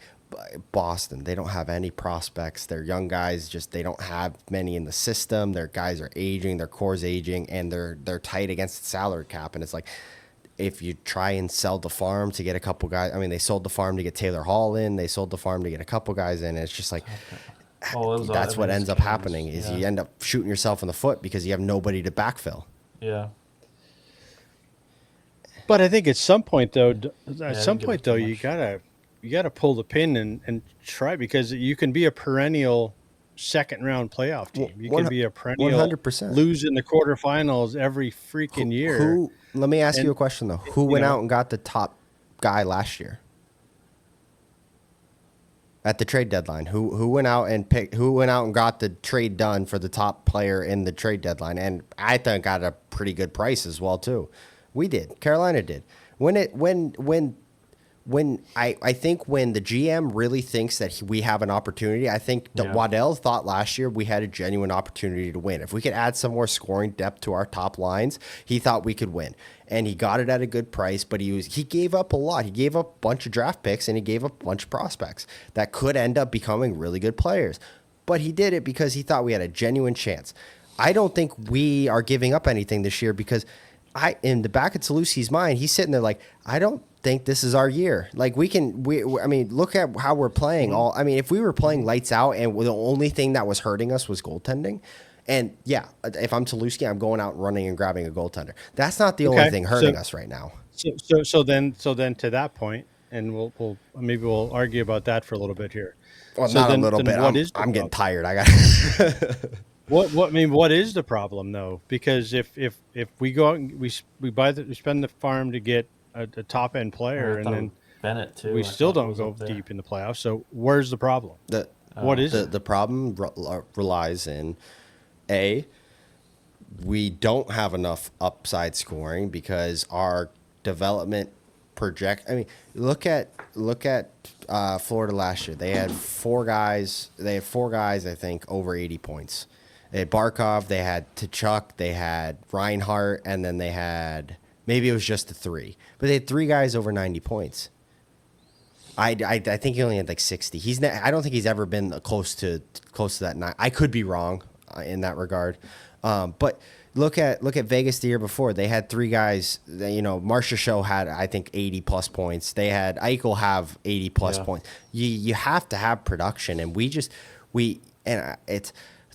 Boston, they don't have any prospects. They're young guys, they don't have many in the system. Their guys are aging, their core's aging, and they're tight against the salary cap. And it's like, if you try and sell the farm to get a couple guys, I mean, they sold the farm to get Taylor Hall in. They sold the farm to get a couple guys in. And it's just like, that's what ends up happening is you end up shooting yourself in the foot because you have nobody to backfill.
Yeah.
But I think at some point though, you gotta pull the pin and try, because you can be a perennial second round playoff team. You can be a perennial
100%
lose in the quarterfinals every freaking year.
Let me ask you a question though. Who went out and got the top guy last year? at the trade deadline. Who went out and got the trade done for the top player in the trade deadline, and I think got a pretty good price as well too. We did. Carolina did. I think when the GM really thinks that we have an opportunity, I think Waddell thought last year we had a genuine opportunity to win. If we could add some more scoring depth to our top lines, he thought we could win. And he got it at a good price, but he gave up a lot. He gave up a bunch of draft picks and he gave up a bunch of prospects that could end up becoming really good players. But he did it because he thought we had a genuine chance. I don't think we are giving up anything this year because in the back of Salusi's mind, he's sitting there like, I don't think this is our year. Like I mean, look at how we're playing. If we were playing lights out and the only thing that was hurting us was goaltending, and yeah, if I'm Saluski, I'm going out and running and grabbing a goaltender. That's not the only thing hurting us right now.
So then to that point, and we'll argue about that for a little bit here.
Well,
so
not
then,
a little
then
bit. I'm getting tired. I got.
What is the problem though? Because if we go out and we spend the farm to get a top end player, and then
Bennett too,
we still don't go deep in the playoffs. So where's the problem? What is it?
The problem relies in we don't have enough upside scoring because our development project. I mean, look at Florida last year. They had four guys. I think, over 80 points. They had Barkov, they had Tkachuk, they had Reinhart, and then they had maybe it was just the three, but they had three guys over 90 points. I think he only had like 60. I don't think he's ever been close to that. I could be wrong in that regard, but look at Vegas the year before. They had three guys. Marcia Show had I think 80 plus points. They had Eichel have 80 plus points. You have to have production, and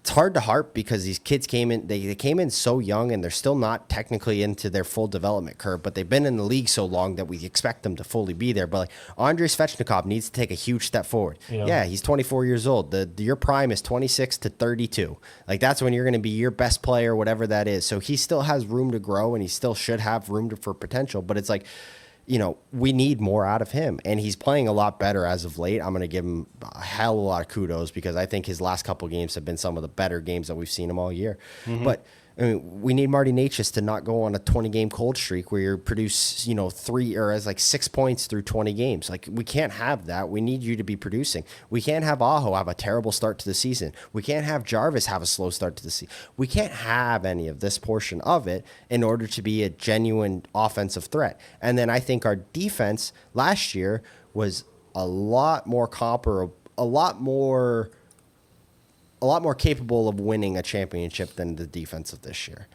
it's hard to harp because these kids came in. They came in so young, and they're still not technically into their full development curve. But they've been in the league so long that we expect them to fully be there. But like Andrei Svechnikov needs to take a huge step forward. Yeah, he's 24 years old. Your prime is 26 to 32. Like that's when you're going to be your best player, whatever that is. So he still has room to grow, and he still should have room for potential. But it's like, we need more out of him, and he's playing a lot better as of late. I'm going to give him a hell of a lot of kudos because I think his last couple of games have been some of the better games that we've seen him all year. Mm-hmm. But I mean, we need Marty Necas to not go on a 20-game cold streak where you produce, 6 points through 20 games. Like, we can't have that. We need you to be producing. We can't have Aho have a terrible start to the season. We can't have Jarvis have a slow start to the season. We can't have any of this portion of it in order to be a genuine offensive threat. And then I think our defense last year was a lot more comparable, a lot more capable of winning a championship than the defense of this year.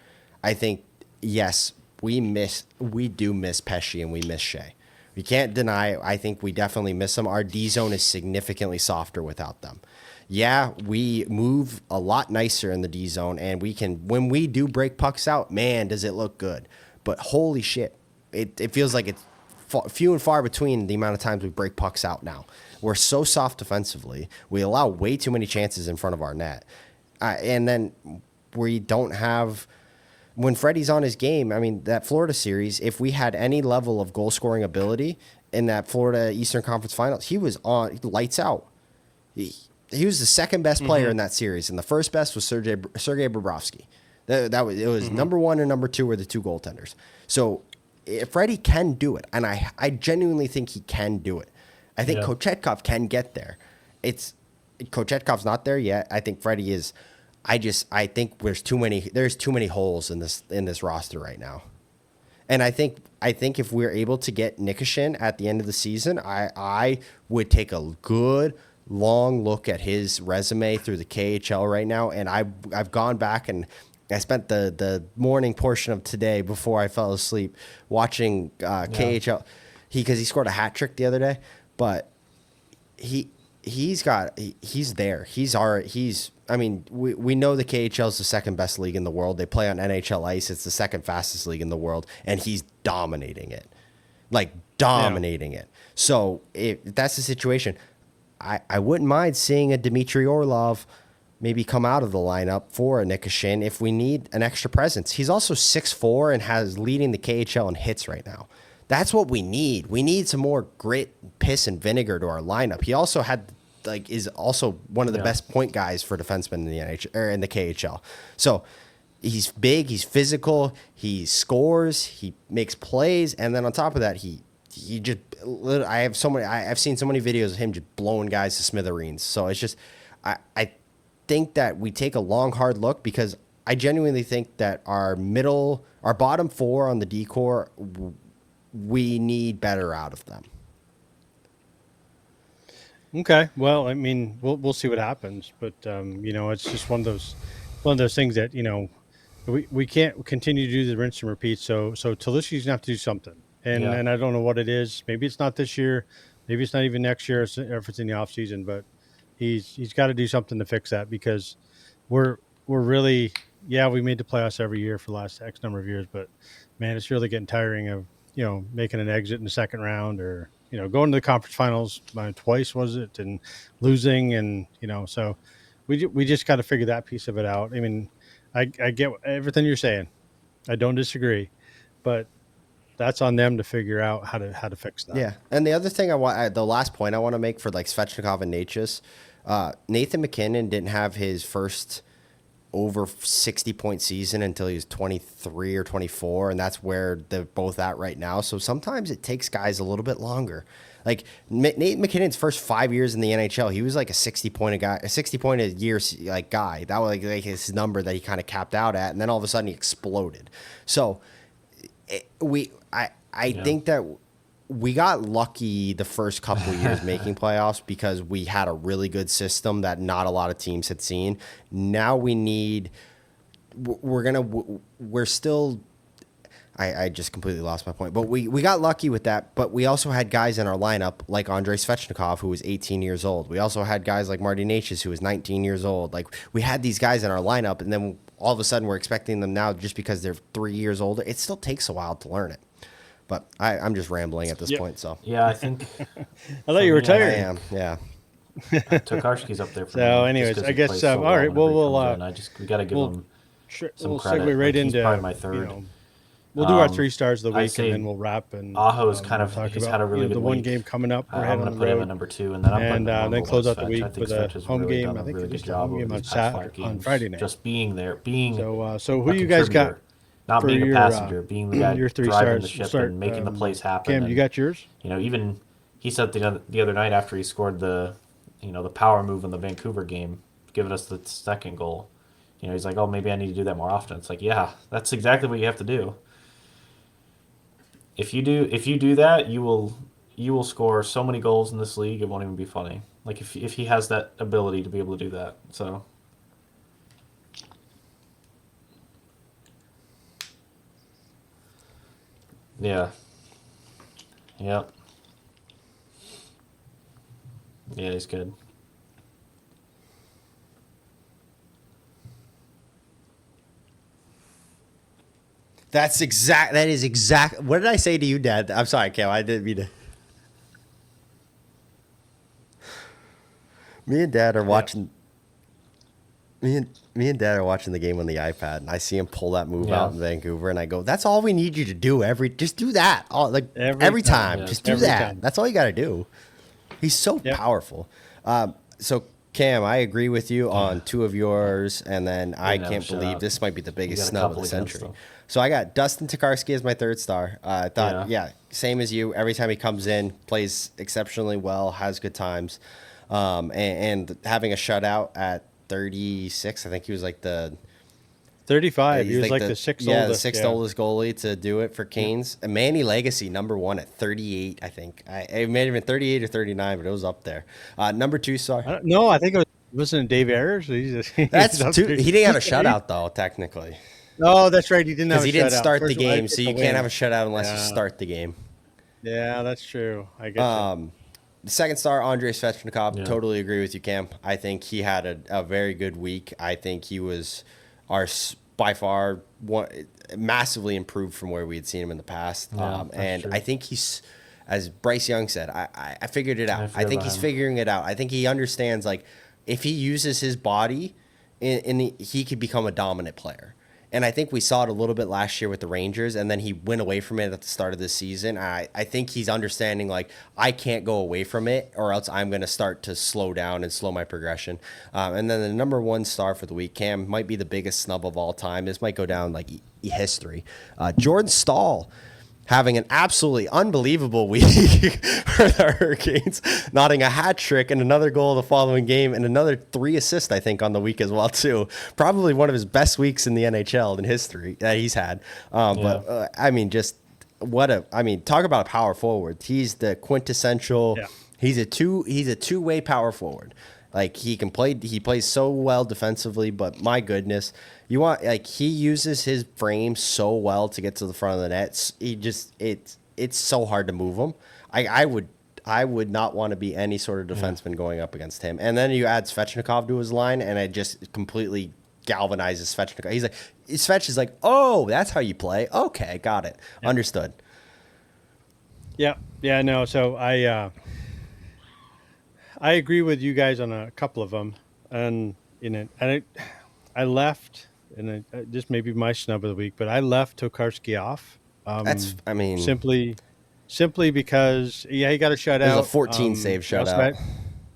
I think, yes, we do miss Pesci and we miss Shea. We can't deny, I think we definitely miss them. Our D zone is significantly softer without them. Yeah, we move a lot nicer in the D zone, and when we do break pucks out, man, does it look good. But holy shit, it feels like it's few and far between the amount of times we break pucks out now. We're so soft defensively. We allow way too many chances in front of our net. And then we don't have... When Freddie's on his game, I mean, that Florida series, if we had any level of goal-scoring ability in that Florida Eastern Conference Finals, he was on lights out. He was the second best player in that series, and the first best was Sergei Bobrovsky. It was number one and number two were the two goaltenders. So Freddie can do it, and I genuinely think he can do it. I think Kochetkov can get there. Kochetkov's not there yet. I think Freddie is. I think there's too many holes in this roster right now. And I think if we're able to get Nikishin at the end of the season, I would take a good long look at his resume through the KHL right now. And I've gone back and I spent the morning portion of today before I fell asleep watching KHL. Because he scored a hat trick the other day. But he's there. I mean, we know the KHL is the second best league in the world. They play on NHL ice. It's the second fastest league in the world, and he's dominating it, it. So if that's the situation, I wouldn't mind seeing a Dmitry Orlov maybe come out of the lineup for a Nikishin if we need an extra presence. He's also 6'4" and has leading the KHL in hits right now. That's what we need. We need some more grit, piss, and vinegar to our lineup. He also had like is also one of the best point guys for defensemen in the NHL or in the KHL. So he's big, he's physical, he scores, he makes plays, and then on top of that, he just I've seen so many videos of him just blowing guys to smithereens. So it's just I think that we take a long hard look because I genuinely think that our bottom four on the D-core, we need better out of them.
Okay. Well, I mean, we'll see what happens, but it's just one of those things that we can't continue to do the rinse and repeat. So Talisky's gonna have to do something, and I don't know what it is. Maybe it's not this year, maybe it's not even next year, if it's in the off season. But he's got to do something to fix that because we're really we made the playoffs every year for the last X number of years, but man, it's really getting tiring of making an exit in the second round or going to the conference finals twice, was it, and losing, and so we just got to figure that piece of it out. I mean, I get everything you're saying. I don't disagree, but that's on them to figure out how to fix that.
Yeah, and the other thing the last point I want to make for like Svechnikov and Natchez, Nathan MacKinnon didn't have his first over 60-point season until he was 23 or 24, and that's where they're both at right now. So sometimes it takes guys a little bit longer. Like Nate McKinnon's first 5 years in the NHL, he was like a 60-point a year like guy. That was like his number that he kind of capped out at, and then all of a sudden he exploded. So I think that we got lucky the first couple of years making playoffs because we had a really good system that not a lot of teams had seen. Now I just completely lost my point, but we got lucky with that. But we also had guys in our lineup like Andrei Svechnikov, who was 18 years old. We also had guys like Marty Natchez, who was 19 years old. Like we had these guys in our lineup, and then all of a sudden we're expecting them now just because they're 3 years older. It still takes a while to learn it. But I'm just rambling at this point. So
I think
I thought you were tired.
I am. Yeah.
Tokarski's up there for me.
So, anyways, I guess all right. Well,
we got to give him some credit.
Segue right
he's
into
probably my third.
We'll do our 3 stars of the week,
say
and then we'll wrap. And
Aho's kind of he's had a really good
the
week.
one game coming up. We're
I'm
heading
going
on
to
the
put him
road.
at number 2, and then I'm putting
and then close out the week with a home game.
Done
I think
really
it's
good
a home game on Saturday, on Friday night.
Just being there, being
so who you guys got?
Not
for
being a
your,
passenger, being the guy
your 3
driving
stars.
the ship
Start,
and making the plays happen.
Cam,
and,
you got yours?
Even he said the other night after he scored the power move in the Vancouver game, giving us the second goal. He's like, oh, maybe I need to do that more often. It's like, yeah, that's exactly what you have to do. If you do that, you will score so many goals in this league, it won't even be funny. Like if he has that ability to be able to do that. So yeah. Yep. Yeah, he's good.
That is exact. What did I say to you, Dad? I'm sorry, Cam. I didn't mean to. Me and Dad are watching. Me and Dad are watching the game on the iPad, and I see him pull that move out in Vancouver, and I go, "That's all we need you to do. Just do that. Every time.
Yeah.
Just do
Every
that.
time.
That's all you got to do." He's so powerful. So Cam, I agree with you on 2 of yours, and then I can't believe this might be the biggest snub of the century. So I got Dustin Tokarski as my 3rd star. I thought, same as you. Every time he comes in, plays exceptionally well, has good times, and having a shutout at 36. I think he was like the
35. He was like the 6th oldest.
The 6th oldest goalie to do it for Canes. And Manny Legacy, number 1 at 38, I think. It may have been 38 or 39, but it was up there. Number 2 star.
No, I think it was listening to Dave Ayers.
That's 2. He didn't have a shutout, though, technically.
Oh, that's right. He didn't have a shutout.
Because he didn't start the
First
game, so you can't have a shutout unless you start the game.
Yeah, that's true. I get you.
The 2nd star, Andrei Svechnikov. Totally agree with you, Cam. I think he had a very good week. I think he was by far massively improved from where we had seen him in the past. And I think he's, as Bryce Young said, I figured it out. I think he's figuring it out. I think he understands, like, if he uses his body, he could become a dominant player. And I think we saw it a little bit last year with the Rangers, and then he went away from it at the start of the season. I think he's understanding, like, I can't go away from it or else I'm going to start to slow down and slow my progression. And then the number one star for the week, Cam, might be the biggest snub of all time. This might go down like history. Jordan Staal having an absolutely unbelievable week for the Hurricanes, knotting a hat trick and another goal the following game and another 3 assists, I think, on the week as well, too. Probably one of his best weeks in the NHL in history that he's had. But I mean, just talk about a power forward. He's the quintessential. Yeah. He's a two-way power forward. Like, he plays so well defensively, but my goodness, he uses his frame so well to get to the front of the net. It's so hard to move him. I would not want to be any sort of defenseman going up against him. And then you add Svechnikov to his line, and it just completely galvanizes Svechnikov. He's like, Svech is like, oh, that's how you play. Okay, got it. Yeah. Understood.
Yeah, no. So I agree with you guys on a couple of them, and I left, and this may be my snub of the week, but I left Tokarski off. Simply because he got a shutout.
It was a 14 save shutout.
It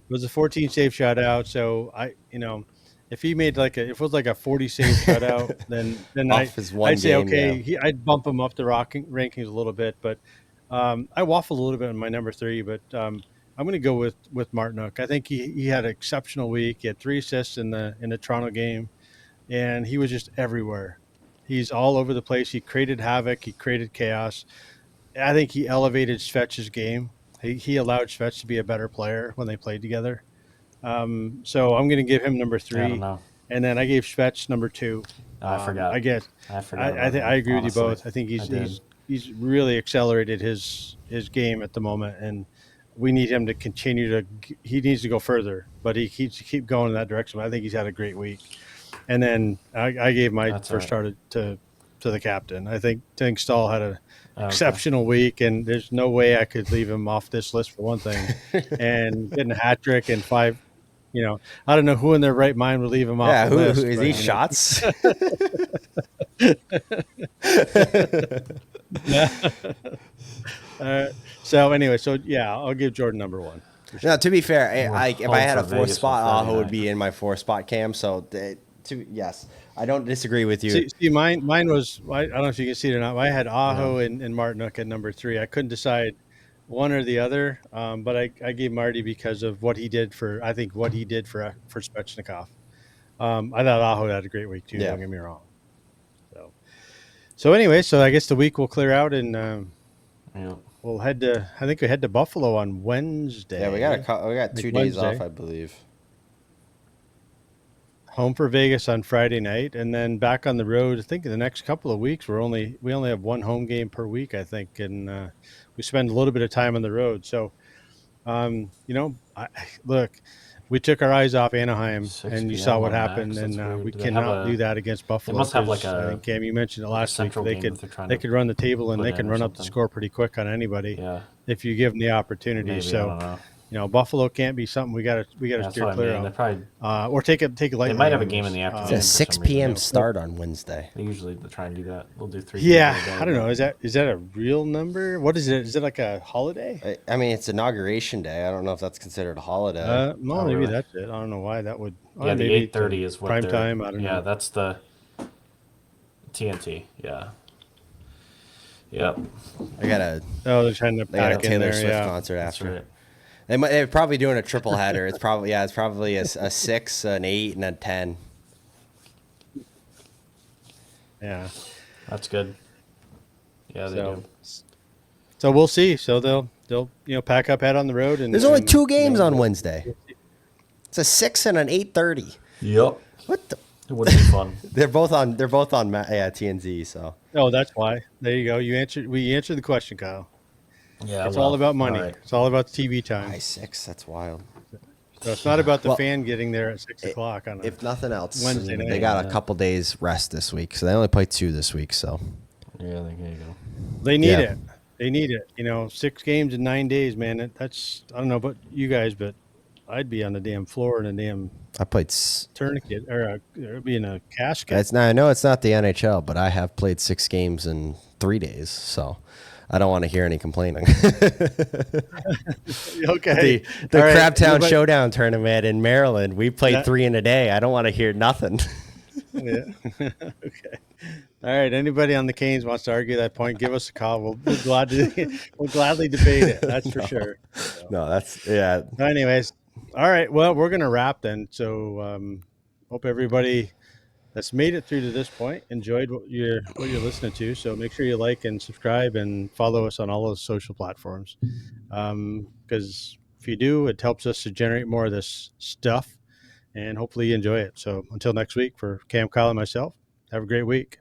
was a 14 save shutout. So if he made if it was like a 40 save shutout, then I'd say okay, I'd bump him up the rankings a little bit, but I waffled a little bit on my number 3, but I'm going to go with Martinook. I think he had an exceptional week. He had 3 assists in the Toronto game, and he was just everywhere. He's all over the place. He created havoc. He created chaos. I think he elevated Svech's game. He allowed Svech to be a better player when they played together. So I'm going to give him number 3, and then I gave Svech number 2.
I forgot.
I guess I agree with you both. I think he's really accelerated his game at the moment, and we need him to continue he needs to go further, but he keep going in that direction. I think he's had a great week. And then I gave my first start to the captain. I think Staal had an exceptional week, and there's no way I could leave him off this list for one thing. And getting a hat trick and 5, I don't know who in their right mind would leave him off the list.
Is he shots?
So anyway, I'll give Jordan number 1.
Sure. Now, to be fair, if I had a 4th spot, Aho would be in my 4th spot, Cam. So, yes, I don't disagree with you.
See, mine was, I don't know if you can see it or not. I had Aho and Martinook at number 3. I couldn't decide one or the other, but I gave Marty because of what he did for Svechnikov. I thought Aho had a great week too. Yeah. Don't get me wrong. So anyway, I guess the week will clear out and. We'll head to Buffalo on Wednesday.
Yeah, we got 2 days off, I believe.
Home for Vegas on Friday night, and then back on the road. I think in the next couple of weeks, we only have 1 home game per week, I think, and we spend a little bit of time on the road. So, look. We took our eyes off Anaheim, and you saw what happened, and we cannot do that against Buffalo.
They must have like a.
I think, Cam, you mentioned it last week. They could run the table, and they can run up the score pretty quick on anybody if you give them the opportunity.
Maybe,
so, Buffalo can't be something we got to steer clear of. Or take it lightly.
They might have a game in the afternoon.
It's a 6 p.m. start on Wednesday.
They usually try and do that. We'll do 3.
Yeah, I don't know. Is that a real number? What is it? Is it like a holiday?
I mean, it's Inauguration Day. I don't know if that's considered a holiday.
No, maybe that's it. I don't know why that would.
Yeah, the 8:30 is what
prime time. I don't know.
Yeah, that's the TNT. Yeah. Yep.
They're
trying to
pack a Taylor Swift concert after. Right. They're probably doing a triple header. It's probably a 6, an 8, and a 10.
Yeah,
that's good. Yeah, they do.
So we'll see. So they'll pack up, head on the road, and
there's only 2 games on Wednesday. It's a 6 and an 8:30.
Yep.
What the?
It would be fun.
They're both on TNZ. So.
Oh, that's why. There you go. We answered the question, Kyle.
Yeah,
it's all about money. Right. It's all about TV time.
6, that's wild.
So it's not about the fan getting there at 6 o'clock on
if nothing else,
Wednesday night.
They got a couple days rest this week, so they only play 2 this week. So
yeah, there you go.
They need it. They need it. 6 games in 9 days, man. That's I don't know about you guys, but I'd be on the damn floor in a damn
I played.
tourniquet or be in a casket.
It's not. I know it's not the NHL, but I have played 6 games in 3 days, so I don't want to hear any complaining.
Okay.
The
All right.
Crabtown
Anybody-
Showdown tournament in Maryland, we played
Yeah.
3 in a day. I don't want to hear nothing.
Yeah. Okay. All right. Anybody on the Canes wants to argue that point, give us a call. We'll gladly debate it. That's for sure.
No, that's yeah.
Anyways, all right. Well, we're gonna wrap then. So hope everybody that's made it through to this point enjoyed what you're listening to. So make sure you like and subscribe and follow us on all those social platforms. Because if you do, it helps us to generate more of this stuff, and hopefully you enjoy it. So until next week, for Cam, Kyle, and myself, have a great week.